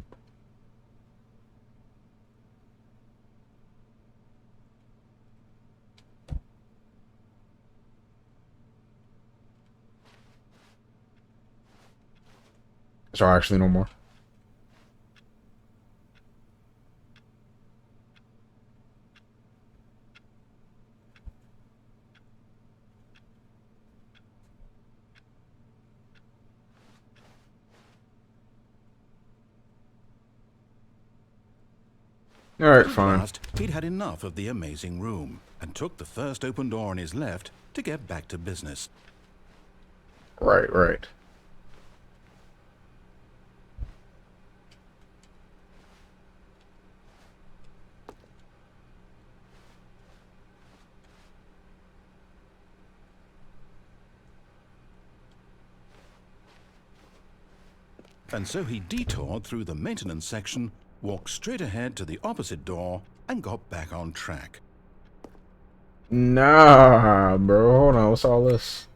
Speaker 1: Is there actually no more? Alright,
Speaker 2: At
Speaker 1: fine.
Speaker 2: last, he'd had enough of the amazing room and took the first open door on his left to get back to business.
Speaker 1: Right, right.
Speaker 2: And so he detoured through the maintenance section, walked straight ahead to the opposite door, and got back on track.
Speaker 1: Nah, bro. Hold on. What's all this?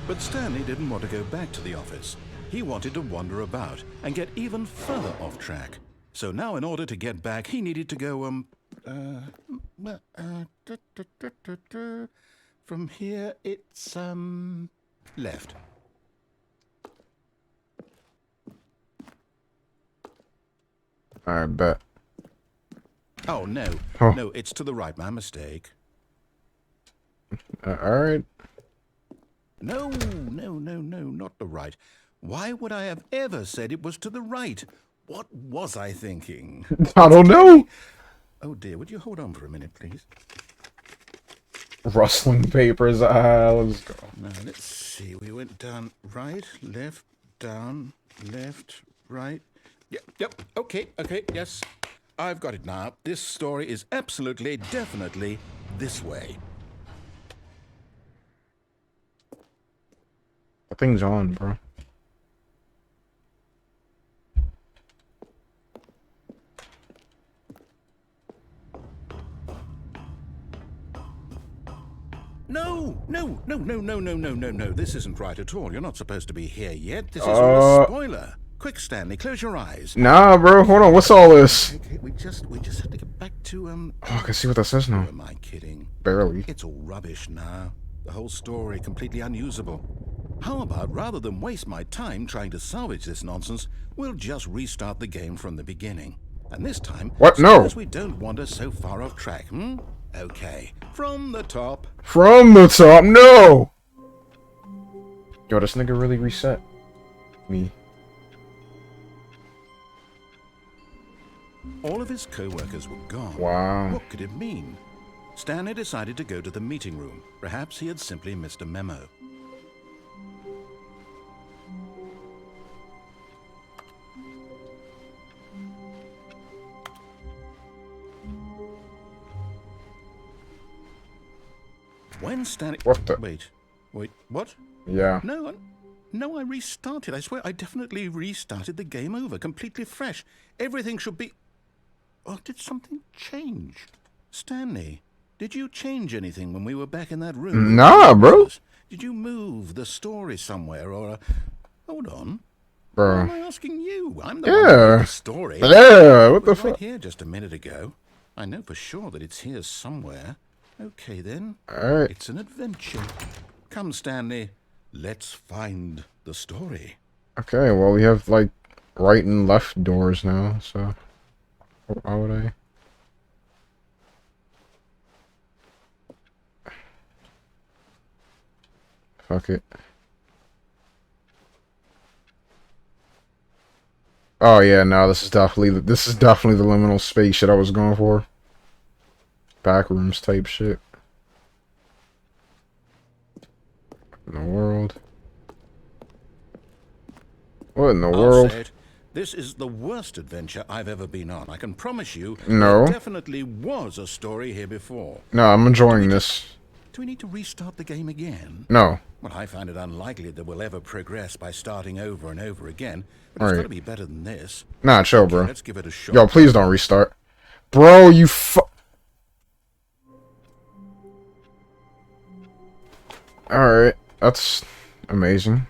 Speaker 2: But Stanley didn't want to go back to the office. He wanted to wander about and get even further off track. So now in order to get back, he needed to go, from here it's, left.
Speaker 1: I bet.
Speaker 2: Oh, no.
Speaker 1: Oh.
Speaker 2: No, it's to the right. My mistake.
Speaker 1: Alright.
Speaker 2: No, not the right. Why would I have ever said it was to the right? What was I thinking?
Speaker 1: I don't know.
Speaker 2: Oh dear, would you hold on for a minute, please?
Speaker 1: Rustling papers. Let's go.
Speaker 2: Now, let's see. We went down right, left, down, left, right. Yep, okay, yes. I've got it now. This story is absolutely, definitely this way.
Speaker 1: The thing's on, bro.
Speaker 2: No. This isn't right at all. You're not supposed to be here yet. This is all a spoiler. Quick, Stanley, close your eyes.
Speaker 1: Nah, bro. Hold on. What's all this?
Speaker 2: Okay, we just have to get back to,
Speaker 1: Oh, I can see what that says now.
Speaker 2: Who am I kidding?
Speaker 1: Barely.
Speaker 2: It's all rubbish now. The whole story completely unusable. How about, rather than waste my time trying to salvage this nonsense, we'll just restart the game from the beginning. And this time,
Speaker 1: What? No.
Speaker 2: we don't wander so far off track, Okay, from the top.
Speaker 1: From the top, no! Yo, this nigga really reset me.
Speaker 2: All of his co-workers were gone.
Speaker 1: Wow.
Speaker 2: What could it mean? Stanley decided to go to the meeting room. Perhaps he had simply missed a memo. When Stanley...
Speaker 1: What the?
Speaker 2: Wait, what?
Speaker 1: Yeah.
Speaker 2: No, I restarted. I swear, I definitely restarted the game over, completely fresh. Everything should be... Or did something change? Stanley, did you change anything when we were back in that room?
Speaker 1: Nah, bro.
Speaker 2: Did you move the story somewhere, or... Hold on.
Speaker 1: Bro.
Speaker 2: Why am I asking you? I'm the one who wrote the story.
Speaker 1: Yeah, what the fuck?
Speaker 2: Right here just a minute ago. I know for sure that it's here somewhere. Okay, then.
Speaker 1: Alright.
Speaker 2: It's an adventure. Come, Stanley. Let's find the story.
Speaker 1: Okay, well, we have, like, right and left doors now, so... Why would I? Fuck it. Oh yeah, no, this is definitely the liminal space shit I was going for. Backrooms type shit. In the world. What in the world?
Speaker 2: Say it. This is the worst adventure I've ever been on. I can promise you.
Speaker 1: No.
Speaker 2: There definitely was a story here before.
Speaker 1: No, I'm enjoying this.
Speaker 2: Do we need to restart the game again?
Speaker 1: No.
Speaker 2: Well, I find it unlikely that we'll ever progress by starting over and over again. But
Speaker 1: All
Speaker 2: it's
Speaker 1: right.
Speaker 2: got to be better than this.
Speaker 1: Nah, chill,
Speaker 2: Okay,
Speaker 1: bro.
Speaker 2: let's give it a shot.
Speaker 1: Yo, please don't restart. Bro, you Alright, that's amazing.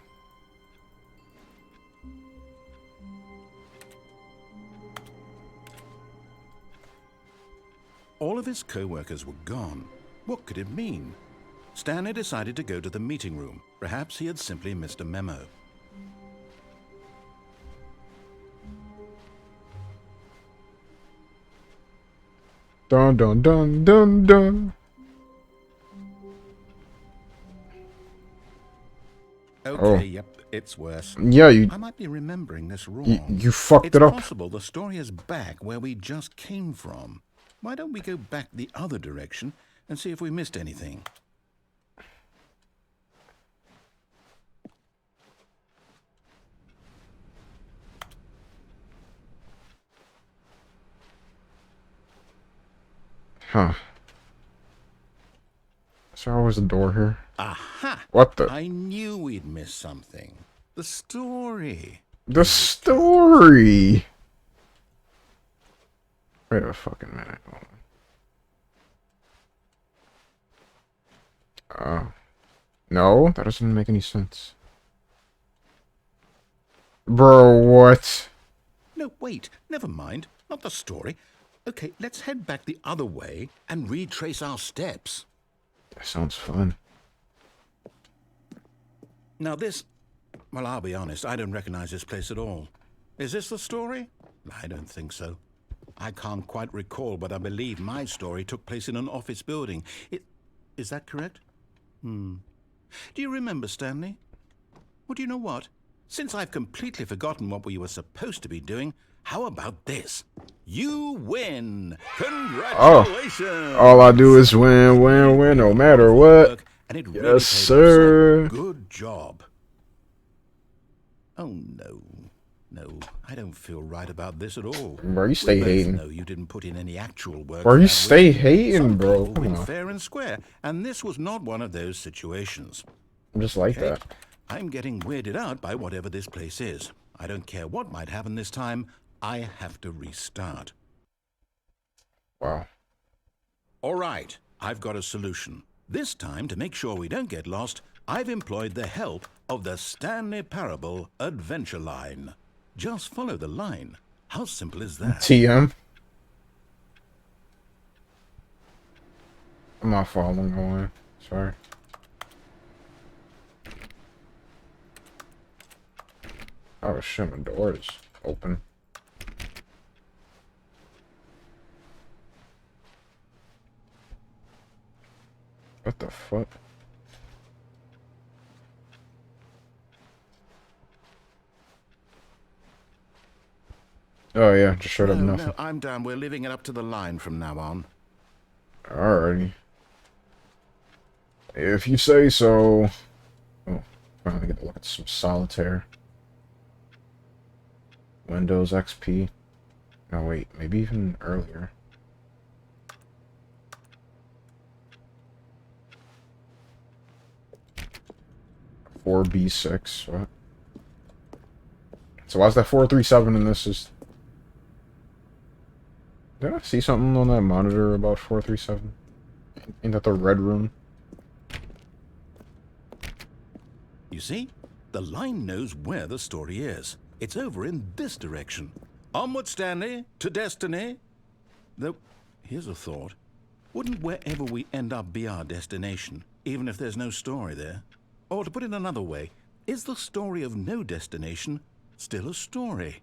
Speaker 2: All of his co-workers were gone. What could it mean? Stanley decided to go to the meeting room. Perhaps he had simply missed a memo.
Speaker 1: Dun dun dun dun dun.
Speaker 2: Okay, yep, it's worse.
Speaker 1: Yeah,
Speaker 2: I might be remembering this wrong.
Speaker 1: you fucked it up.
Speaker 2: It's possible the story is back where we just came from. Why don't we go back the other direction and see if we missed anything?
Speaker 1: Huh. Is there always a door here?
Speaker 2: Aha!
Speaker 1: What the?
Speaker 2: I knew we'd miss something. The story.
Speaker 1: The story! Wait a fucking minute. No, that doesn't make any sense. Bro, what?
Speaker 2: No, wait, never mind. Not the story. Okay, let's head back the other way and retrace our steps.
Speaker 1: That sounds fun.
Speaker 2: Now this... Well, I'll be honest, I don't recognize this place at all. Is this the story? I don't think so. I can't quite recall, but I believe my story took place in an office building. Is that correct? Do you remember, Stanley? Well, do you know what? Since I've completely forgotten what we were supposed to be doing, how about this? You win! Congratulations!
Speaker 1: Oh, all I do is win, win, win, no matter what.
Speaker 2: And it
Speaker 1: Yes,
Speaker 2: really paid
Speaker 1: sir.
Speaker 2: off. Good job. Oh, no. No, I don't feel right about this at all.
Speaker 1: Bro, you stay
Speaker 2: We both
Speaker 1: hating.
Speaker 2: know you didn't put in any actual work.
Speaker 1: Bro,
Speaker 2: for
Speaker 1: you
Speaker 2: that
Speaker 1: stay
Speaker 2: week.
Speaker 1: hating,
Speaker 2: Some
Speaker 1: bro.
Speaker 2: people
Speaker 1: Come
Speaker 2: win
Speaker 1: on.
Speaker 2: fair and square, and this was not one of those situations.
Speaker 1: I'm just like
Speaker 2: Okay?
Speaker 1: that.
Speaker 2: I'm getting weirded out by whatever this place is. I don't care what might happen this time. I have to restart.
Speaker 1: Wow.
Speaker 2: All right, I've got a solution. This time, to make sure we don't get lost, I've employed the help of the Stanley Parable Adventure Line. Just follow the line. How simple is that?
Speaker 1: TM. I'm not following along. Sorry. Oh shit, my door is open. What the fuck? Oh yeah, just showed up nothing.
Speaker 2: No, I'm down. We're leaving it up to the line from now on.
Speaker 1: Alrighty. If you say so. Oh, finally get to look at some solitaire. Windows XP. No, wait, maybe even earlier. 4B6. What? So why's that 437 in this? Is did I see something on that monitor about 437? Ain't that the red room?
Speaker 2: You see? The line knows where the story is. It's over in this direction. Onward, Stanley, to destiny. Though, here's a thought. Wouldn't wherever we end up be our destination, even if there's no story there? Or to put it another way, is the story of no destination still a story?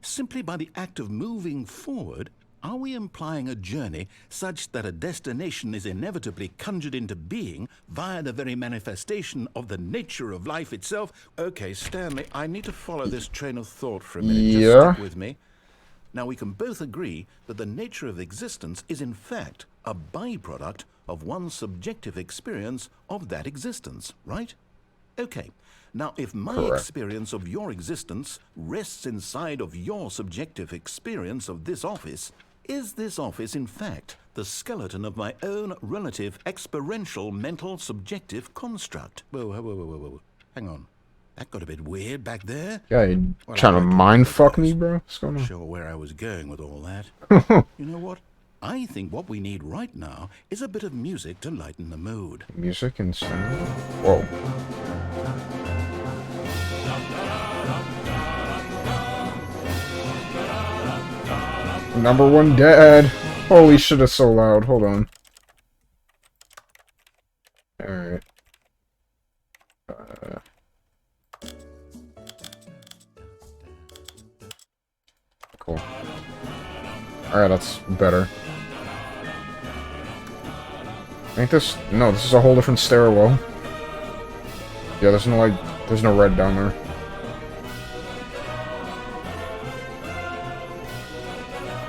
Speaker 2: Simply by the act of moving forward, are we implying a journey such that a destination is inevitably conjured into being via the very manifestation of the nature of life itself? Okay, Stanley, I need to follow this train of thought for a minute.
Speaker 1: Yeah.
Speaker 2: Just stick with me. Now, we can both agree that the nature of existence is in fact a byproduct of one's subjective experience of that existence, right? Okay. Now, if my
Speaker 1: Correct.
Speaker 2: experience of your existence rests inside of your subjective experience of this office, is this office, in fact, the skeleton of my own relative experiential mental subjective construct? Whoa. Hang on. That got a bit weird back there.
Speaker 1: Yeah, you
Speaker 2: Well,
Speaker 1: trying to
Speaker 2: I reckon
Speaker 1: mind
Speaker 2: we'll
Speaker 1: fuck
Speaker 2: close.
Speaker 1: me, bro? What's going
Speaker 2: Not
Speaker 1: on?
Speaker 2: sure where I was going with all that. You know what? I think what we need right now is a bit of music to lighten the mood.
Speaker 1: Music and sound. Whoa. Number one dead. Holy shit, it's so loud. Hold on. Alright. Cool. Alright, that's better. Ain't this... No, this is a whole different stairwell. Yeah, there's no, like... There's no red down there.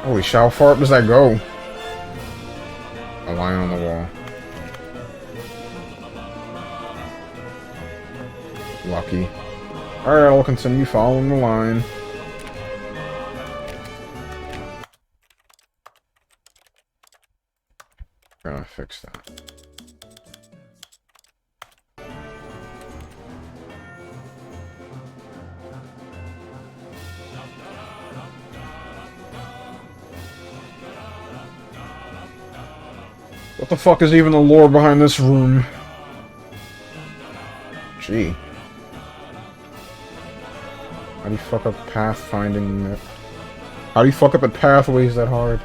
Speaker 1: Holy shit, how far up does that go? A line on the wall. Lucky. Alright, I'll continue following the line. Gonna fix that. What the fuck is even the lore behind this room? Gee. How do you fuck up pathfinding? How do you fuck up at pathways that hard?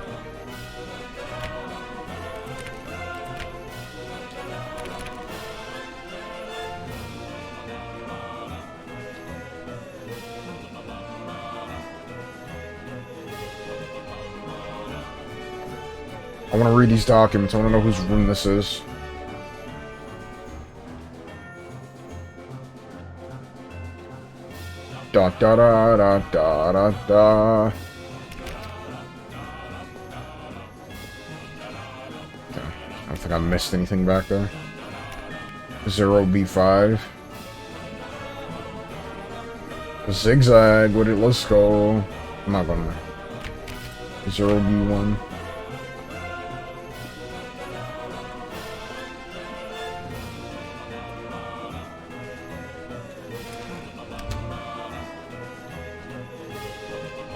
Speaker 1: I want to read these documents. I want to know whose room this is. Da da da da da da da. Okay. I don't think I missed anything back there. 0B5. Zigzag with it. Let's go. I'm not going there. 0B1.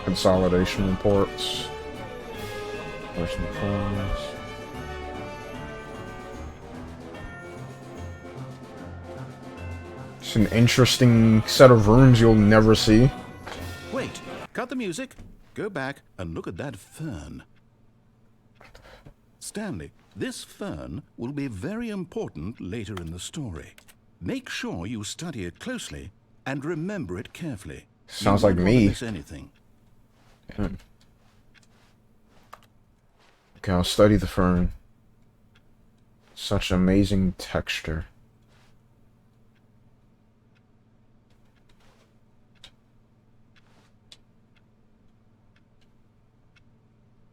Speaker 1: Consolidation reports. Personal phones. It's an interesting set of rooms you'll never see.
Speaker 2: Wait, cut the music, go back and look at that fern. Stanley, this fern will be very important later in the story. Make sure you study it closely and remember it carefully.
Speaker 1: Sounds
Speaker 2: You
Speaker 1: like
Speaker 2: won't want to
Speaker 1: me.
Speaker 2: miss anything.
Speaker 1: Okay, I'll study the fern. Such amazing texture.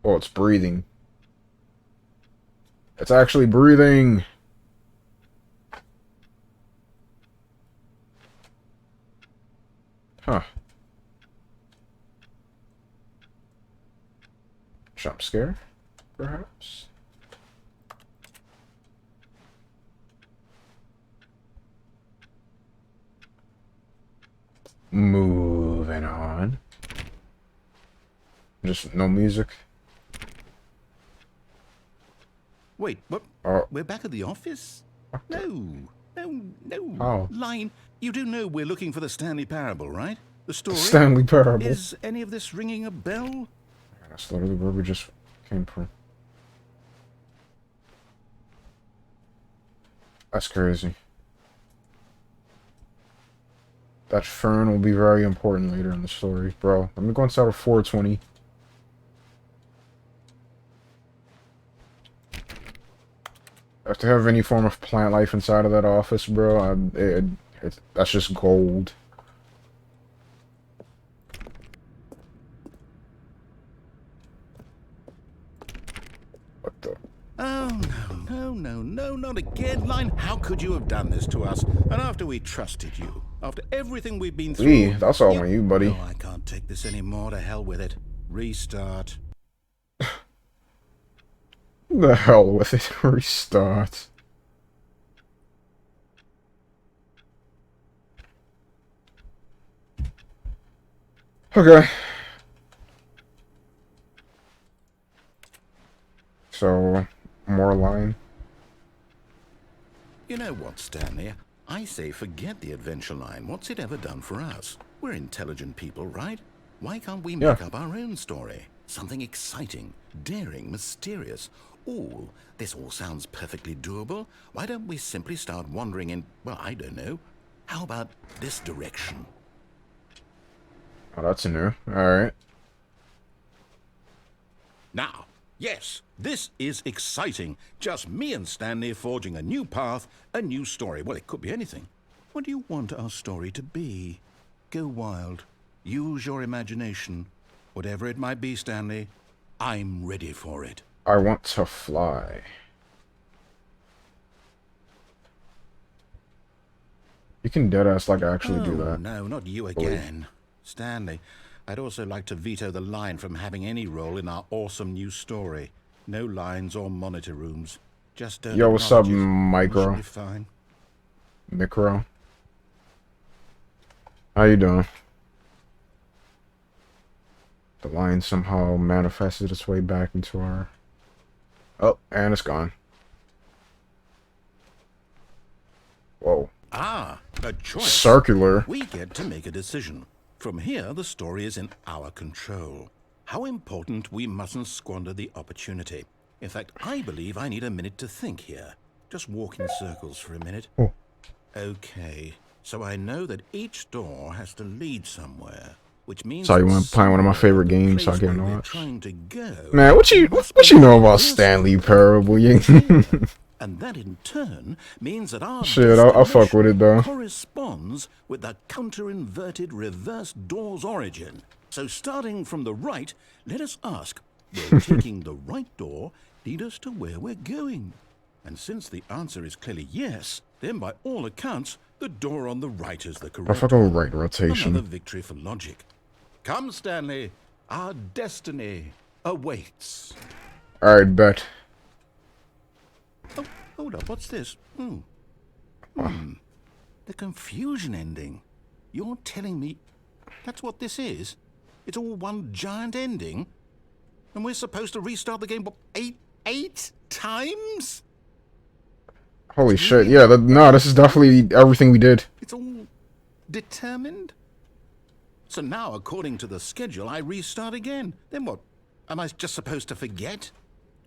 Speaker 1: Oh, it's breathing. It's actually breathing! Huh. Jump scare, perhaps? moving on. Just no music.
Speaker 2: Wait, what?
Speaker 1: Oh,
Speaker 2: We're back at the office? No.
Speaker 1: how?
Speaker 2: Line, you do know we're looking for the Stanley Parable, right? The story?
Speaker 1: Stanley Parable.
Speaker 2: Is any of this ringing a bell?
Speaker 1: That's literally where we just came from. That's crazy. That fern will be very important later in the story, bro. Let me go inside of 420. If they have any form of plant life inside of that office, bro, that's just gold. What the?
Speaker 2: Oh, no, not again, Line. How could you have done this to us? And after we trusted you, after everything we've been through...
Speaker 1: That's all on you, buddy.
Speaker 2: No, I can't take this anymore. To hell with it. Restart.
Speaker 1: The hell with it. Restart. Okay. So, more line.
Speaker 2: You know what, Stanley? I say forget the adventure line. What's it ever done for us? We're intelligent people, right? Why can't we make up our own story? Something exciting, daring, mysterious. This all sounds perfectly doable. Why don't we simply start wandering in, well, I don't know. How about this direction?
Speaker 1: Oh, that's new. Alright.
Speaker 2: Now, yes, this is exciting. Just me and Stanley forging a new path, a new story. Well, it could be anything. What do you want our story to be? Go wild. Use your imagination. Whatever it might be, Stanley, I'm ready for it.
Speaker 1: I want to fly. You can deadass like actually do that.
Speaker 2: No, not you again. Stanley, I'd also like to veto the line from having any role in our awesome new story. No lines or monitor rooms. Just don't.
Speaker 1: Yo, what's up,
Speaker 2: acknowledge it.
Speaker 1: Micro?
Speaker 2: Should be fine.
Speaker 1: Micro? How you doing? The line somehow manifested its way back into our... Oh, and it's gone. Whoa.
Speaker 2: Ah, a choice.
Speaker 1: Circular.
Speaker 2: We get to make a decision. From here, the story is in our control. How important, we mustn't squander the opportunity. In fact, I believe I need a minute to think here. Just walk in circles for a minute.
Speaker 1: Oh.
Speaker 2: Okay, so I know that each door has to lead somewhere, which means...
Speaker 1: So you want to play one of my favorite games, so I get
Speaker 2: we're
Speaker 1: watch.
Speaker 2: trying to go.
Speaker 1: Man, what you know about Stanley Parable? Yeah.
Speaker 2: And that in turn means that our
Speaker 1: Shit, I'll fuck with it though.
Speaker 2: corresponds with the counter-inverted reverse door's origin. So starting from the right, let us ask, will taking the right door lead us to where we're going? And since the answer is clearly yes, then by all accounts, the door on the right is the correct
Speaker 1: Fucking
Speaker 2: one.
Speaker 1: right rotation.
Speaker 2: Another victory for logic. Come, Stanley, our destiny awaits.
Speaker 1: Alright, bet.
Speaker 2: Oh, hold up, what's this? The confusion ending. You're telling me that's what this is? It's all one giant ending? And we're supposed to restart the game, what, eight times?
Speaker 1: Holy shit, yeah, no, this is definitely everything we did.
Speaker 2: It's all determined? So now, according to the schedule, I restart again. Then what? Am I just supposed to forget?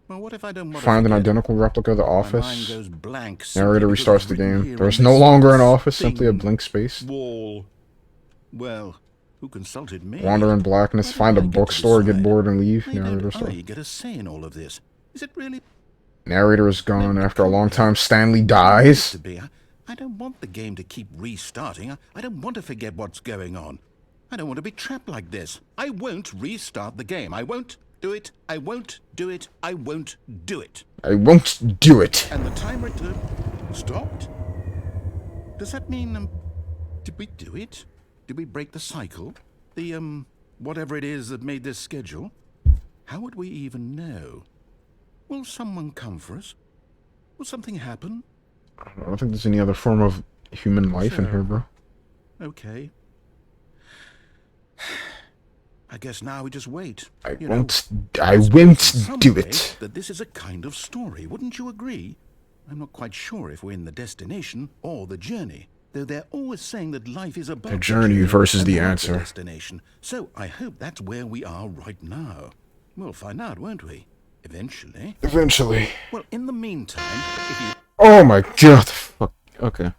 Speaker 2: Well, what if I don't want to
Speaker 1: Find an
Speaker 2: forget?
Speaker 1: identical replica of the
Speaker 2: My mind
Speaker 1: office.
Speaker 2: goes blank.
Speaker 1: Narrator
Speaker 2: simply because
Speaker 1: restarts the
Speaker 2: it's written
Speaker 1: game.
Speaker 2: here
Speaker 1: There's
Speaker 2: on
Speaker 1: no
Speaker 2: this
Speaker 1: longer an office, simply a
Speaker 2: thing.
Speaker 1: blank space.
Speaker 2: Wall. Well, who consulted me?
Speaker 1: Wander in blackness,
Speaker 2: Why
Speaker 1: find a
Speaker 2: don't I get to
Speaker 1: bookstore, get
Speaker 2: decide?
Speaker 1: bored, and leave.
Speaker 2: Why
Speaker 1: Narrator
Speaker 2: don't
Speaker 1: start.
Speaker 2: I get a say in all of this? Is it really
Speaker 1: Narrator is gone after a long time. Stanley
Speaker 2: to
Speaker 1: dies.
Speaker 2: be? I don't want the game to keep restarting. I don't want to forget what's going on. I don't want to be trapped like this. I won't restart the game. I won't do it. I won't do it. I won't do it.
Speaker 1: I won't do it.
Speaker 2: And the timer stopped? Does that mean, did we do it? Did we break the cycle? The, whatever it is that made this schedule? How would we even know? Will someone come for us? Will something happen?
Speaker 1: I don't think there's any other form of human life in here, bro.
Speaker 2: Okay. I guess now we just wait.
Speaker 1: I
Speaker 2: You
Speaker 1: won't.
Speaker 2: know,
Speaker 1: I
Speaker 2: I suppose
Speaker 1: won't
Speaker 2: in some
Speaker 1: do
Speaker 2: way
Speaker 1: it.
Speaker 2: that this is a kind of story. Wouldn't you agree? I'm not quite sure if we're in the destination or the journey, though they're always saying that life is about
Speaker 1: The journey versus
Speaker 2: and
Speaker 1: the
Speaker 2: not
Speaker 1: answer.
Speaker 2: the destination. So I hope that's where we are right now. We'll find out, won't we? Eventually.
Speaker 1: Eventually.
Speaker 2: Well, in the meantime, if you...
Speaker 1: Oh my god. Fuck. Okay.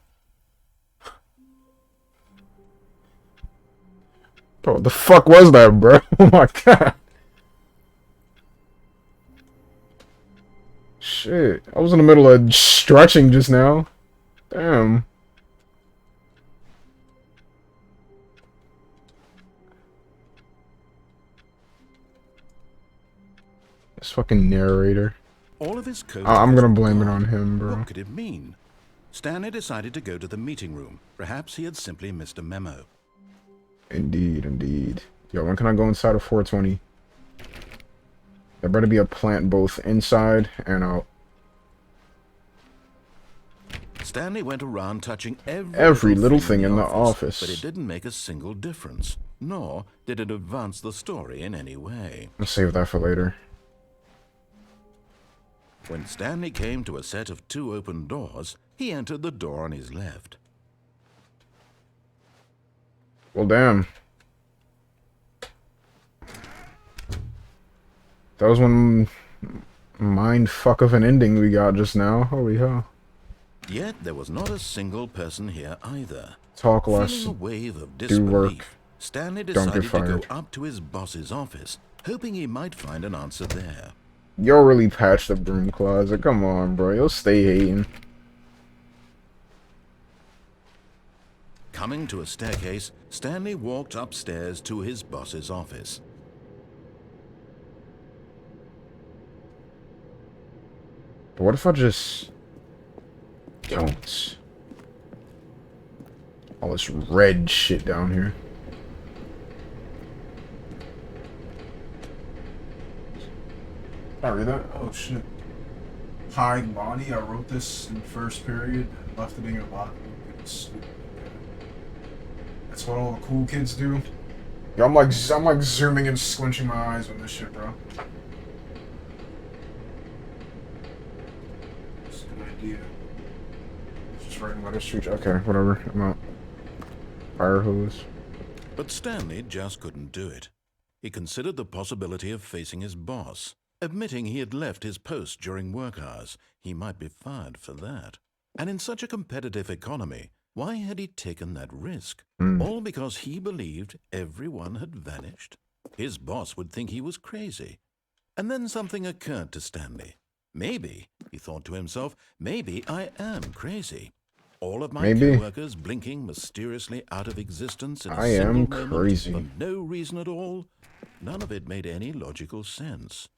Speaker 1: Bro, what the fuck was that, bro? Oh my god. Shit. I was in the middle of stretching just now. Damn. This fucking narrator.
Speaker 2: all of his
Speaker 1: I'm gonna
Speaker 2: coworkers
Speaker 1: blame it
Speaker 2: were
Speaker 1: on
Speaker 2: gone.
Speaker 1: him, bro.
Speaker 2: What could it mean? Stanley decided to go to the meeting room. Perhaps he had simply missed a memo.
Speaker 1: Indeed, indeed. Yo, when can I go inside of 420? There better be a plant both inside and out.
Speaker 2: Stanley went around touching
Speaker 1: Every little thing in the office.
Speaker 2: but it didn't make a single difference, nor did it advance the story in any way.
Speaker 1: I'll save that for later.
Speaker 2: When Stanley came to a set of 2 open doors, he entered the door on his left.
Speaker 1: Well, damn. That was one mind fuck of an ending we got just now. Holy hell.
Speaker 2: Yet there was not a single person here either.
Speaker 1: Talk less,
Speaker 2: Feeling a wave of
Speaker 1: do
Speaker 2: disbelief,
Speaker 1: work,
Speaker 2: Stanley
Speaker 1: don't get
Speaker 2: decided to go
Speaker 1: fired.
Speaker 2: up to his boss's office, hoping he might find an answer there.
Speaker 1: Yo really patched the broom closet. Come on, bro. You'll stay hating.
Speaker 2: Coming to a staircase, Stanley walked upstairs to his boss's office.
Speaker 1: But what if I just don't? All this red shit down here. I read that? Oh shit. Hi, Lonnie. I wrote this in first period and left it in your locker. That's what all the cool kids do. Yo, I'm like zooming and squinching my eyes on this shit, bro. It's a good idea. Just writing letters to each. Okay, whatever. I'm out. Fire hose.
Speaker 2: But Stanley just couldn't do it. He considered the possibility of facing his boss. Admitting he had left his post during work hours, he might be fired for that. And in such a competitive economy, why had he taken that risk? All because he believed everyone had vanished? His boss would think he was crazy. And then something occurred to Stanley. Maybe, he thought to himself, maybe I am crazy. All of my coworkers blinking mysteriously out of existence in a single moment
Speaker 1: crazy.
Speaker 2: for no reason at all. None of it made any logical sense.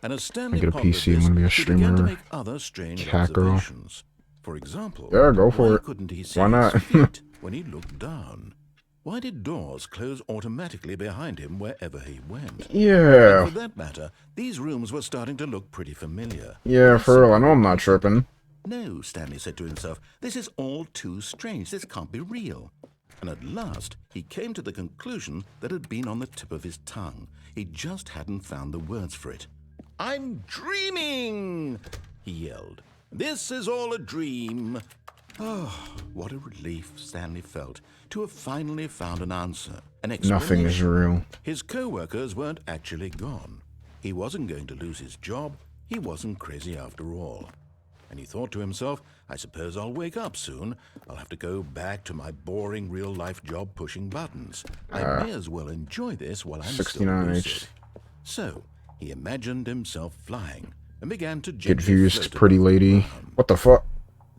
Speaker 2: And as Stanley
Speaker 1: get a
Speaker 2: pondered
Speaker 1: PC, I'm
Speaker 2: this,
Speaker 1: gonna be a
Speaker 2: he began to
Speaker 1: streamer,
Speaker 2: make other strange
Speaker 1: cat girl.
Speaker 2: observations. For example,
Speaker 1: Yeah, go for
Speaker 2: why
Speaker 1: it.
Speaker 2: couldn't he see
Speaker 1: Why not?
Speaker 2: his feet when he looked down? Why did doors close automatically behind him wherever he went?
Speaker 1: Yeah.
Speaker 2: And for that matter, these rooms were starting to look pretty familiar.
Speaker 1: Yeah, for real. I know I'm not tripping.
Speaker 2: No, Stanley said to himself, this is all too strange. This can't be real. And at last, he came to the conclusion that had been on the tip of his tongue. He just hadn't found the words for it. I'm dreaming, he yelled. This is all a dream. Oh, what a relief Stanley felt to have finally found an answer, an explanation.
Speaker 1: Nothing is real.
Speaker 2: His co-workers weren't actually gone. He wasn't going to lose his job. He wasn't crazy after all. And he thought to himself, I suppose I'll wake up soon. I'll have to go back to my boring real-life job pushing buttons. I may as well enjoy this while I'm still
Speaker 1: 69
Speaker 2: lucid.
Speaker 1: H.
Speaker 2: So, he imagined himself flying and began to
Speaker 1: Get
Speaker 2: gently
Speaker 1: views,
Speaker 2: float
Speaker 1: pretty
Speaker 2: above the
Speaker 1: lady.
Speaker 2: ground.
Speaker 1: What the fuck?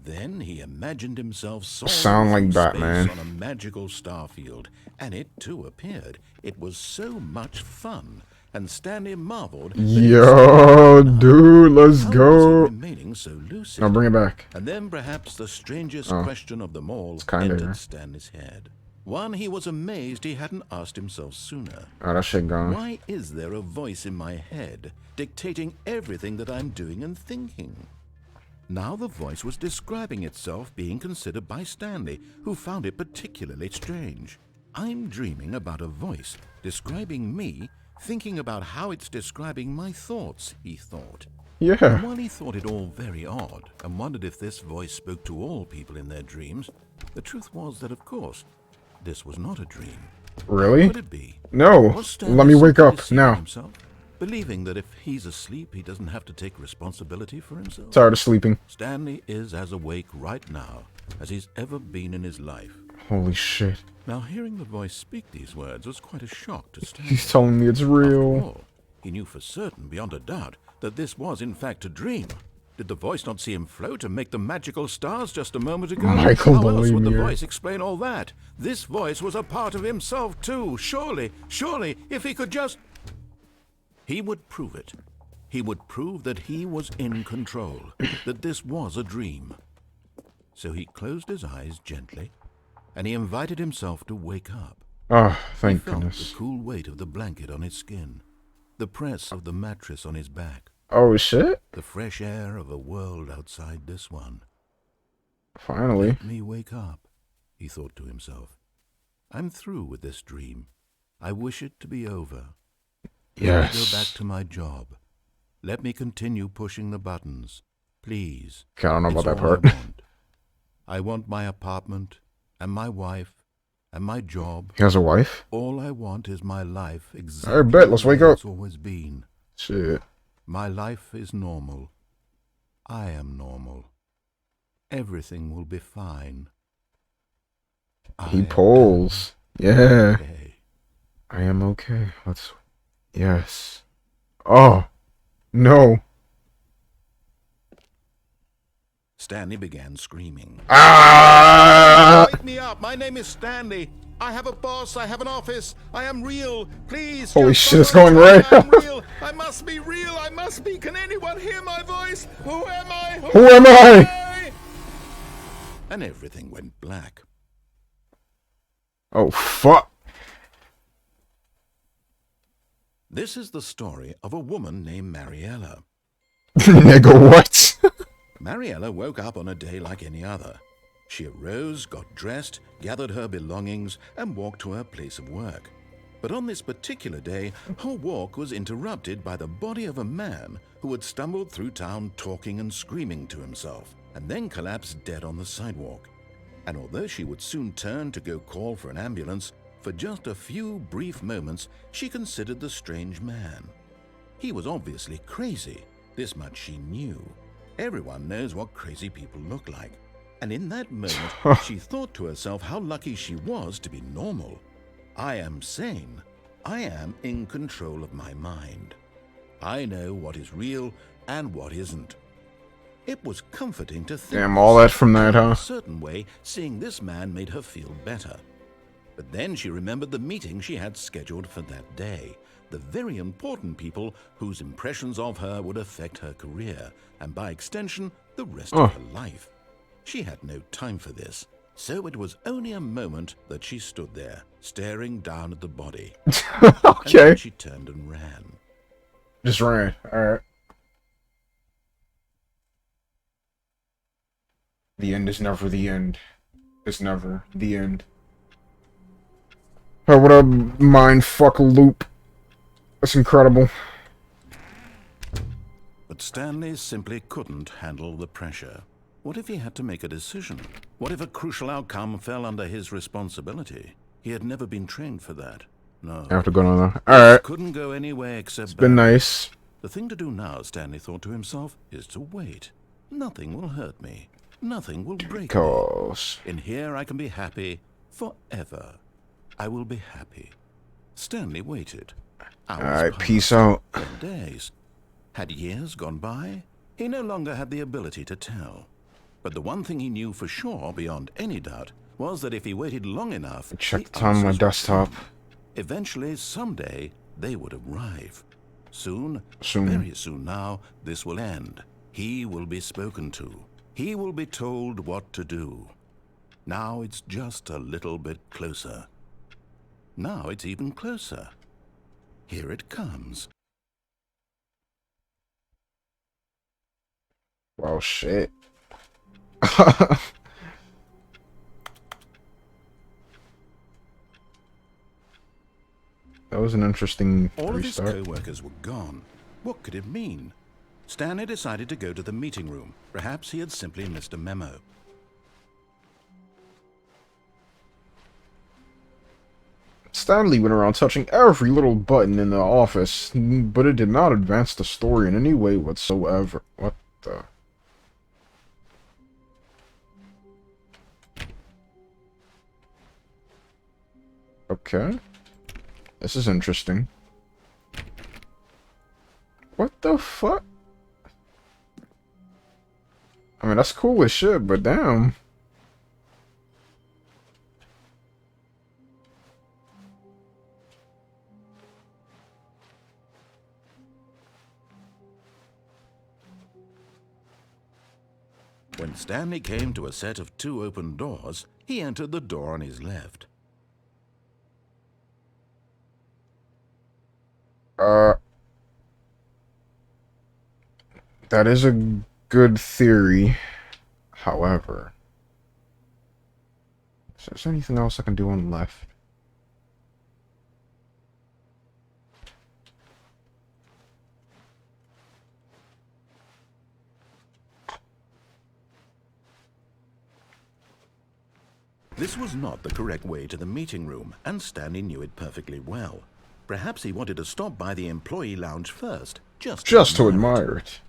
Speaker 2: Then he imagined himself soaring
Speaker 1: Sound like
Speaker 2: through
Speaker 1: Batman.
Speaker 2: space on a magical starfield, and it too appeared. It was so much fun, and Stanley marveled. that he
Speaker 1: Yo,
Speaker 2: was
Speaker 1: dude, let's
Speaker 2: how was he
Speaker 1: go.
Speaker 2: remaining so lucid?
Speaker 1: No, bring it back.
Speaker 2: And then perhaps the strangest
Speaker 1: Oh.
Speaker 2: question of them all
Speaker 1: kinda
Speaker 2: entered
Speaker 1: rare.
Speaker 2: Stanley's head. One he was amazed he hadn't asked himself sooner.
Speaker 1: Oh, that shit gone.
Speaker 2: Why is there a voice in my head dictating everything that I'm doing and thinking? Now the voice was describing itself being considered by Stanley, who found it particularly strange. I'm dreaming about a voice describing me, thinking about how it's describing my thoughts, he thought.
Speaker 1: Yeah.
Speaker 2: And while he thought it all very odd and wondered if this voice spoke to all people in their dreams, the truth was that, of course, this was not a dream.
Speaker 1: Really?
Speaker 2: Could it be?
Speaker 1: No.
Speaker 2: Was Stanley
Speaker 1: Let me wake
Speaker 2: simply
Speaker 1: up
Speaker 2: deceiving
Speaker 1: now.
Speaker 2: himself, believing that if he's asleep, he doesn't have to take responsibility for himself?
Speaker 1: Tired of sleeping.
Speaker 2: Stanley is as awake right now as he's ever been in his life.
Speaker 1: Holy shit.
Speaker 2: Now, hearing the voice speak these words was quite a shock to Stanley.
Speaker 1: He's telling me it's
Speaker 2: After
Speaker 1: real.
Speaker 2: all, he knew for certain, beyond a doubt, that this was in fact a dream. Did the voice not see him float and make the magical stars just a moment ago?
Speaker 1: Michael,
Speaker 2: How else
Speaker 1: believe
Speaker 2: would the
Speaker 1: me.
Speaker 2: voice explain all that? This voice was a part of himself too. Surely, if he could just... He would prove it. He would prove that he was in control, that this was a dream. So he closed his eyes gently, and he invited himself to wake up.
Speaker 1: Oh, thank
Speaker 2: He felt
Speaker 1: goodness.
Speaker 2: the cool weight of the blanket on his skin, the press of the mattress on his back,
Speaker 1: Oh shit.
Speaker 2: the fresh air of a world outside this one.
Speaker 1: Finally.
Speaker 2: Let me wake up, he thought to himself. I'm through with this dream. I wish it to be over. Let me go back
Speaker 1: Yes.
Speaker 2: to my job. Let me continue pushing the buttons. Please.
Speaker 1: Okay, I don't know about
Speaker 2: It's
Speaker 1: that
Speaker 2: all
Speaker 1: part.
Speaker 2: I want my apartment, and my wife, and my job.
Speaker 1: He has a wife?
Speaker 2: All I want is my life exactly
Speaker 1: Alright, bet. Let's
Speaker 2: the way
Speaker 1: wake up.
Speaker 2: it's always been.
Speaker 1: Shit.
Speaker 2: My life is normal. I am normal. Everything will be fine.
Speaker 1: He
Speaker 2: I
Speaker 1: pulls.
Speaker 2: am
Speaker 1: Yeah.
Speaker 2: okay.
Speaker 1: I am okay. Let's... Yes. Oh. No.
Speaker 2: Stanley began screaming.
Speaker 1: Ah!
Speaker 2: Wake me up! My name is Stanley. I have a boss. I have an office. I am real. Please.
Speaker 1: Holy
Speaker 2: just
Speaker 1: shit, it's
Speaker 2: follow
Speaker 1: going
Speaker 2: me.
Speaker 1: right.
Speaker 2: I'm real. I must be real. I must be. Can anyone hear my voice? Who am I?
Speaker 1: Who am I?
Speaker 2: And everything went black.
Speaker 1: Oh, fuck.
Speaker 2: This is the story of a woman named Mariella.
Speaker 1: Nigga, what?
Speaker 2: Mariella woke up on a day like any other. She arose, got dressed, gathered her belongings, and walked to her place of work. But on this particular day, her walk was interrupted by the body of a man who had stumbled through town talking and screaming to himself, and then collapsed dead on the sidewalk. And although she would soon turn to go call for an ambulance, for just a few brief moments she considered the strange man. He was obviously crazy, this much she knew. Everyone knows what crazy people look like. And in that moment, she thought to herself how lucky she was to be normal. I am sane. I am in control of my mind. I know what is real and what isn't. It was comforting to think.
Speaker 1: Damn, all that from that,
Speaker 2: In
Speaker 1: huh?
Speaker 2: a certain way, seeing this man made her feel better. But then she remembered the meeting she had scheduled for that day. The very important people whose impressions of her would affect her career, and by extension, the rest of her life. She had no time for this, so it was only a moment that she stood there, staring down at the body. And
Speaker 1: Okay.
Speaker 2: then she turned and ran.
Speaker 1: Just ran. Alright. The end is never the end. It's never the end. Oh, what a mindfuck loop. That's incredible.
Speaker 2: But Stanley simply couldn't handle the pressure. What if he had to make a decision? What if a crucial outcome fell under his responsibility? He had never been trained for that. No.
Speaker 1: I have to go on now.
Speaker 2: This
Speaker 1: Alright.
Speaker 2: couldn't go anywhere except
Speaker 1: It's been
Speaker 2: badly.
Speaker 1: nice.
Speaker 2: The thing to do now, Stanley thought to himself, is to wait. Nothing will hurt me. Nothing will break me.
Speaker 1: Cause.
Speaker 2: In here I can be happy forever. I will be happy. Stanley waited. Hours
Speaker 1: Alright,
Speaker 2: passed,
Speaker 1: peace out.
Speaker 2: then days. Had years gone by? He no longer had the ability to tell. But the one thing he knew for sure, beyond any doubt, was that if he waited long enough,
Speaker 1: Check
Speaker 2: the
Speaker 1: the time on my
Speaker 2: answers would
Speaker 1: desktop.
Speaker 2: come. Eventually, someday, they would arrive. Soon,
Speaker 1: Soon.
Speaker 2: very soon now, this will end. He will be spoken to. He will be told what to do. Now it's just a little bit closer. Now it's even closer. Here it comes.
Speaker 1: Well, shit. That was an interesting
Speaker 2: All of his
Speaker 1: restart.
Speaker 2: co-workers were gone. What could it mean? Stanley decided to go to the meeting room. Perhaps he had simply missed a memo.
Speaker 1: Stanley went around touching every little button in the office, but it did not advance the story in any way whatsoever. What the? Okay. This is interesting. What the fuck? I mean, that's cool as shit, but damn.
Speaker 2: When Stanley came to a set of 2 open doors, he entered the door on his left.
Speaker 1: That is a good theory. However, is there anything else I can do on the left?
Speaker 2: This was not the correct way to the meeting room, and Stanley knew it perfectly well. Perhaps he wanted to stop by the employee lounge first, just
Speaker 1: to admire it.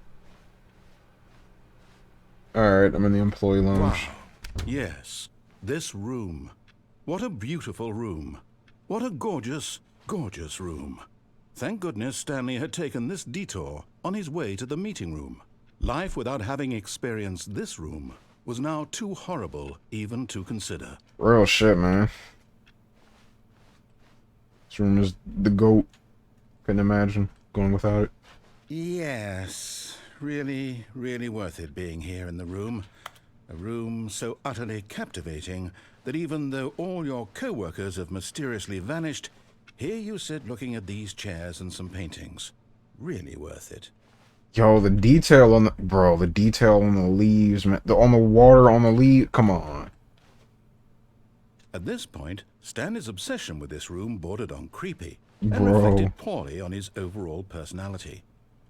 Speaker 1: Alright, I'm in the employee lounge.
Speaker 2: Wow. Yes, this room. What a beautiful room. What a gorgeous, gorgeous room. Thank goodness Stanley had taken this detour on his way to the meeting room. Life without having experienced this room was now too horrible even to consider.
Speaker 1: Real shit, man. This room is the GOAT. Couldn't imagine going without it.
Speaker 2: Yes, really, really worth it being here in the room. A room so utterly captivating that even though all your co-workers have mysteriously vanished, here you sit looking at these chairs and some paintings. Really worth it.
Speaker 1: Yo, the detail on the... Bro, the detail on the leaves, man. On the water on the leaf. Come on.
Speaker 2: At this point, Stanley's obsession with this room bordered on creepy and
Speaker 1: Bro.
Speaker 2: reflected poorly on his overall personality.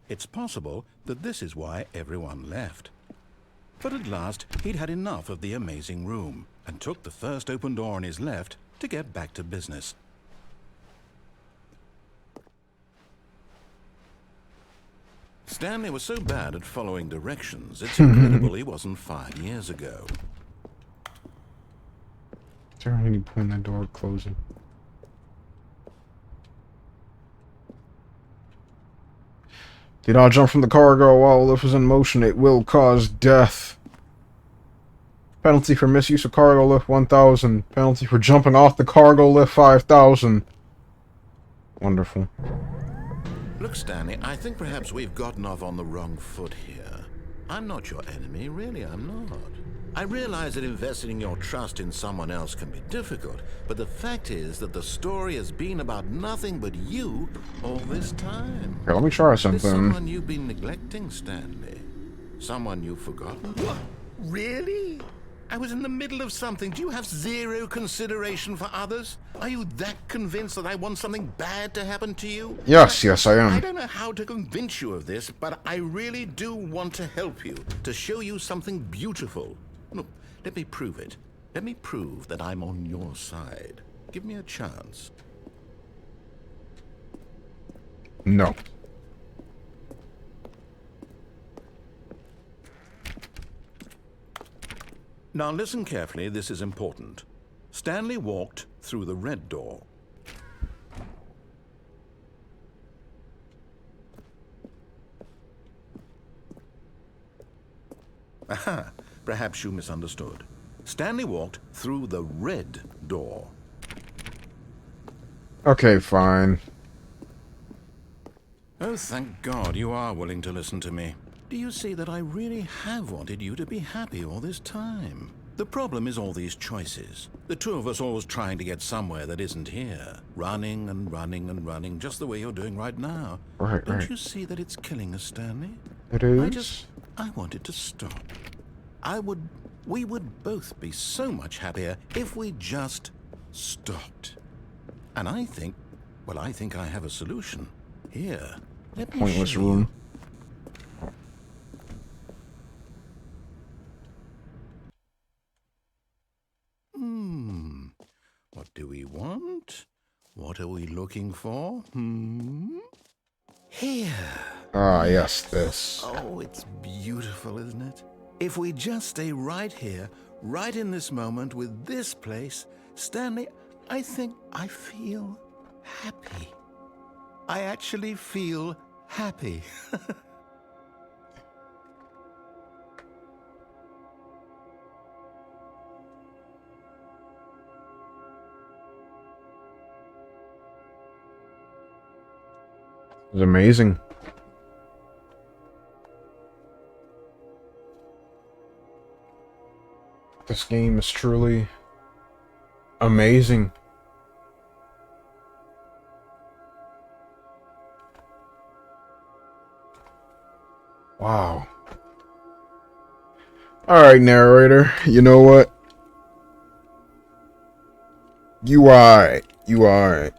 Speaker 2: It's possible that this is why everyone left. But at last, he'd had enough of the amazing room and took the first open door on his left to get back to business. Stanley was so bad at following directions, it's incredible he wasn't 5 years ago.
Speaker 1: Is there any point in that door closing? Do not jump from the cargo while the lift is in motion. It will cause death. Penalty for misuse of cargo lift 1,000. Penalty for jumping off the cargo lift 5,000. Wonderful.
Speaker 2: Look, Stanley, I think perhaps we've gotten off on the wrong foot here. I'm not your enemy, really, I'm not. I realize that investing your trust in someone else can be difficult, but the fact is that the story has been about nothing but you all this time.
Speaker 1: Okay, let me try
Speaker 2: There's
Speaker 1: something.
Speaker 2: someone you've been neglecting, Stanley. Someone you've forgotten. What? Really? I was in the middle of something. Do you have zero consideration for others? Are you that convinced that I want something bad to happen to you?
Speaker 1: Yes, yes, I am.
Speaker 2: I don't know how to convince you of this, but I really do want to help you, to show you something beautiful. Look, let me prove it. Let me prove that I'm on your side. Give me a chance.
Speaker 1: No.
Speaker 2: Now listen carefully, this is important. Stanley walked through the red door. Aha, perhaps you misunderstood. Stanley walked through the red door.
Speaker 1: Okay, fine.
Speaker 2: Oh, thank God you are willing to listen to me. Do you see that I really have wanted you to be happy all this time? The problem is all these choices. The two of us always trying to get somewhere that isn't here. Running and running and running, just the way you're doing right now.
Speaker 1: Right,
Speaker 2: Don't
Speaker 1: right.
Speaker 2: you see that it's killing us, Stanley?
Speaker 1: It is.
Speaker 2: I wanted to stop. We would both be so much happier if we just stopped. And I think Well, I think I have a solution. Here, let me
Speaker 1: Pointless
Speaker 2: show
Speaker 1: room.
Speaker 2: you. What do we want? What are we looking for? Here.
Speaker 1: Ah, yes, this.
Speaker 2: Oh, it's beautiful, isn't it? If we just stay right here, right in this moment with this place, Stanley, I think I feel happy. I actually feel happy.
Speaker 1: It's amazing. This game is truly amazing. Wow. Alright, narrator. You know what? You alright. You alright.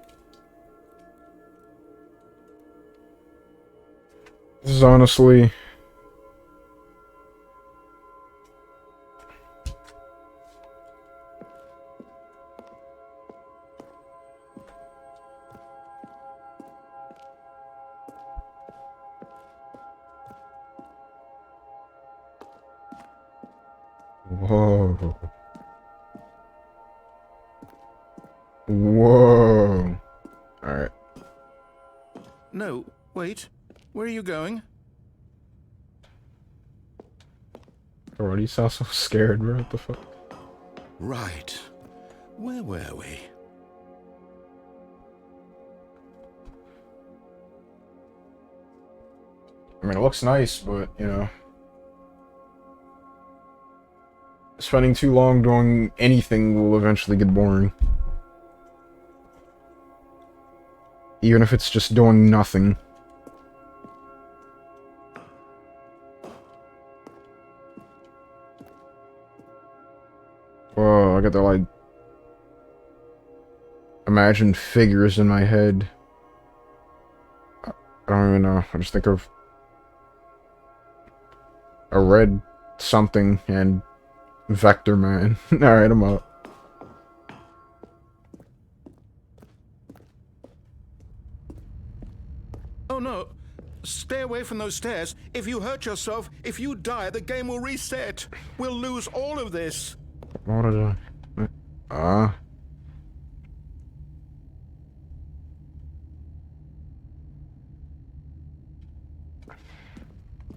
Speaker 1: This is honestly... Whoa. Whoa. Alright.
Speaker 2: No, wait. Where are you going?
Speaker 1: Bro, you sound so scared, bro. What the fuck?
Speaker 2: Right. Where were we?
Speaker 1: I mean, it looks nice, but, you know... Spending too long doing anything will eventually get boring. Even if it's just doing nothing. Whoa, I got the, like... imagined figures in my head. I don't even know. I just think of... a red something and... Vector Man. Alright, I'm up.
Speaker 2: Oh no! Stay away from those stairs. If you hurt yourself, if you die, the game will reset. We'll lose all of this.
Speaker 1: What did I...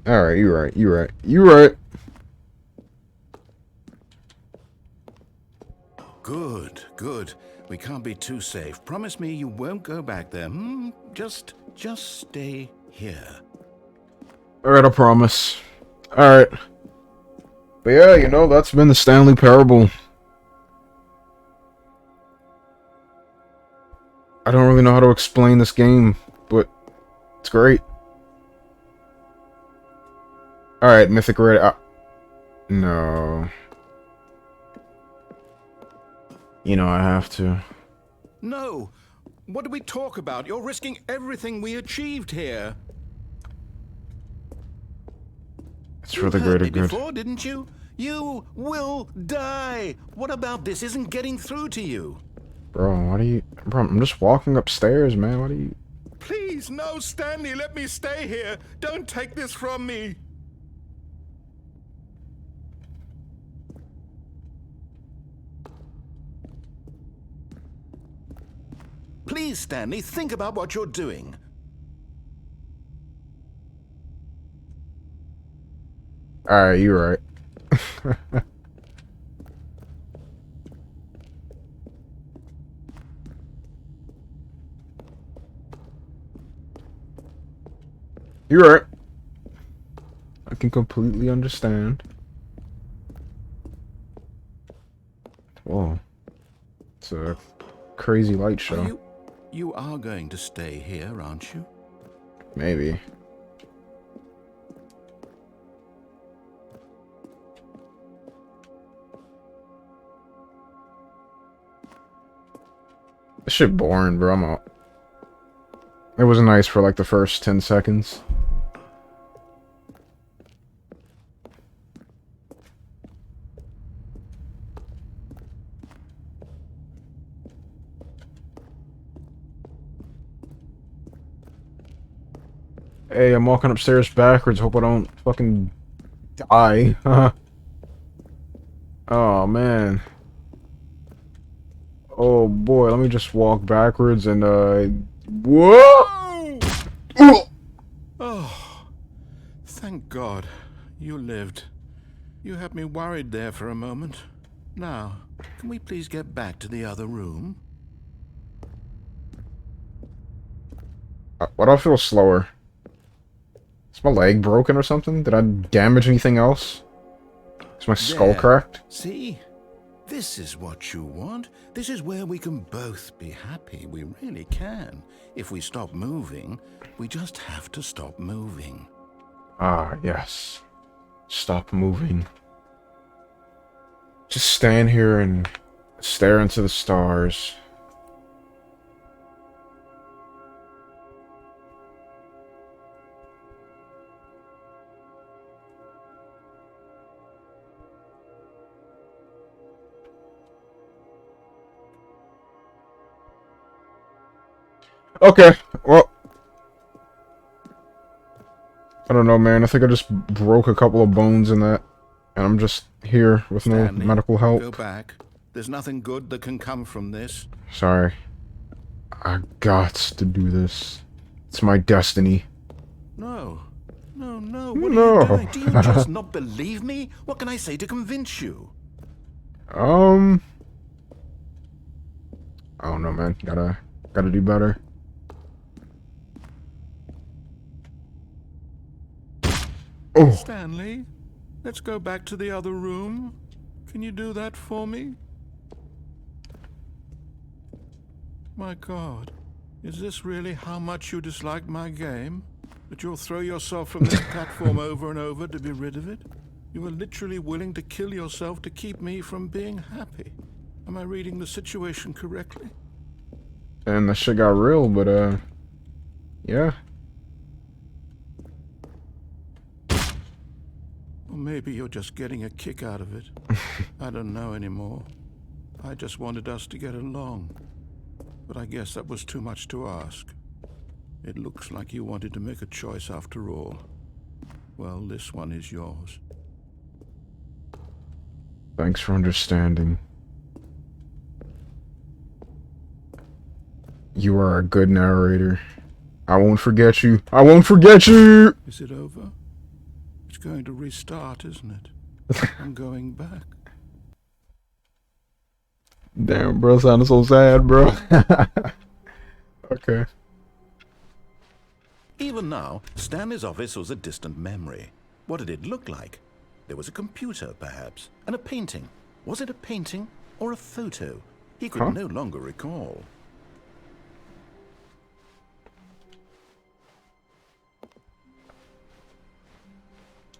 Speaker 1: Alright, you're right, you're right, you're right.
Speaker 2: Good, good. We can't be too safe. Promise me you won't go back there. Just stay here.
Speaker 1: Alright, I promise. Alright. But yeah, you know, that's been the Stanley Parable. I don't really know how to explain this game, but it's great. Alright, Mythic Red. No. You know, I have to.
Speaker 2: No! What do we talk about? You're risking everything we achieved here.
Speaker 1: It's for the greater good.
Speaker 2: Before, didn't you? You will die. What about this isn't getting through to you?
Speaker 1: Bro, what are you... Bro, I'm just walking upstairs, man. What are you...
Speaker 2: Please, no, Stanley, let me stay here. Don't take this from me. Please, Stanley, think about what you're doing.
Speaker 1: Alright, you're right. You're right. I can completely understand. Whoa. It's a crazy light show.
Speaker 2: You are going to stay here, aren't you?
Speaker 1: Maybe. This shit boring, bro. I'm out. It was nice for like the first 10 seconds. Hey, I'm walking upstairs backwards. Hope I don't fucking die. Oh, man. Oh, boy. Let me just walk backwards and, whoa! Ooh!
Speaker 2: Oh, thank God. You lived. You had me worried there for a moment. Now, can we please get back to the other room?
Speaker 1: Why do I feel slower? Is my leg broken or something? Did I damage anything else? Is my skull
Speaker 2: There.
Speaker 1: cracked?
Speaker 2: See? This is what you want. This is where we can both be happy. We really can. If we stop moving, we just have to stop moving.
Speaker 1: Ah, yes. Stop moving. Just stand here and stare into the stars. Okay, well, I don't know, man. I think I just broke a couple of bones in that, and I'm just here with no
Speaker 2: Stanley,
Speaker 1: medical help.
Speaker 2: go back. There's nothing good that can come from this.
Speaker 1: Sorry. I got to do this. It's my destiny.
Speaker 2: No. No. What are you doing? Do you just not believe me? What can I say to convince you?
Speaker 1: I don't know, man. Gotta do better. Oh,
Speaker 2: Stanley, let's go back to the other room. Can you do that for me? My God, is this really how much you dislike my game? That you'll throw yourself from this platform over and over to be rid of it? You were literally willing to kill yourself to keep me from being happy. Am I reading the situation correctly?
Speaker 1: and that shit got real, but yeah.
Speaker 2: Or maybe you're just getting a kick out of it. I don't know anymore. I just wanted us to get along. But I guess that was too much to ask. It looks like you wanted to make a choice after all. Well, this one is yours.
Speaker 1: Thanks for understanding. You are a good narrator. I won't forget you. I won't forget you!
Speaker 2: Is it over? It's going to restart, isn't it? I'm going back.
Speaker 1: Damn, bro, sounded so sad, bro. Okay.
Speaker 2: Even now, Stanley's office was a distant memory. What did it look like? There was a computer, perhaps, and a painting. Was it a painting or a photo? He could no longer recall.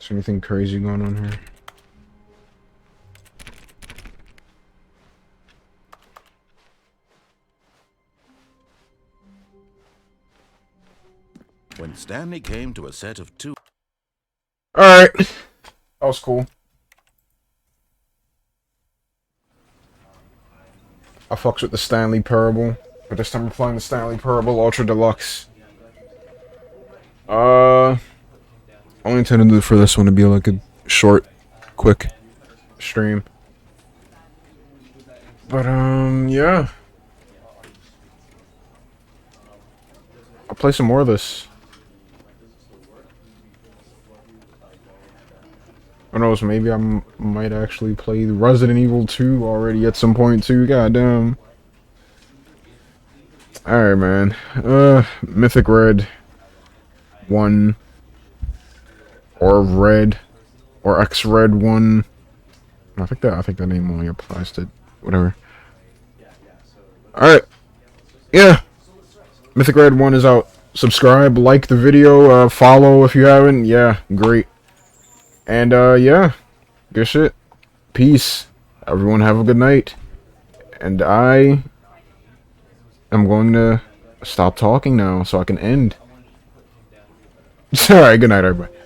Speaker 1: Is there anything crazy going on here?
Speaker 2: When Stanley came to a set of two...
Speaker 1: Alright. That was cool. I fucks with the Stanley Parable, but this time we're playing the Stanley Parable Ultra Deluxe. Only intended for this one to be like a short, quick stream. But, yeah. I'll play some more of this. Who knows, maybe I might actually play Resident Evil 2 already at some point too, goddamn. Alright, man. Mythic Red 1 or Red or X-Red 1. I think that name only applies to whatever. Alright. Yeah. Mythic Red 1 is out. Subscribe, like the video, follow if you haven't. Yeah, great. And, yeah. Good shit. Peace. Everyone have a good night. And I am going to Stop talking now so I can end. Alright, good night, everybody.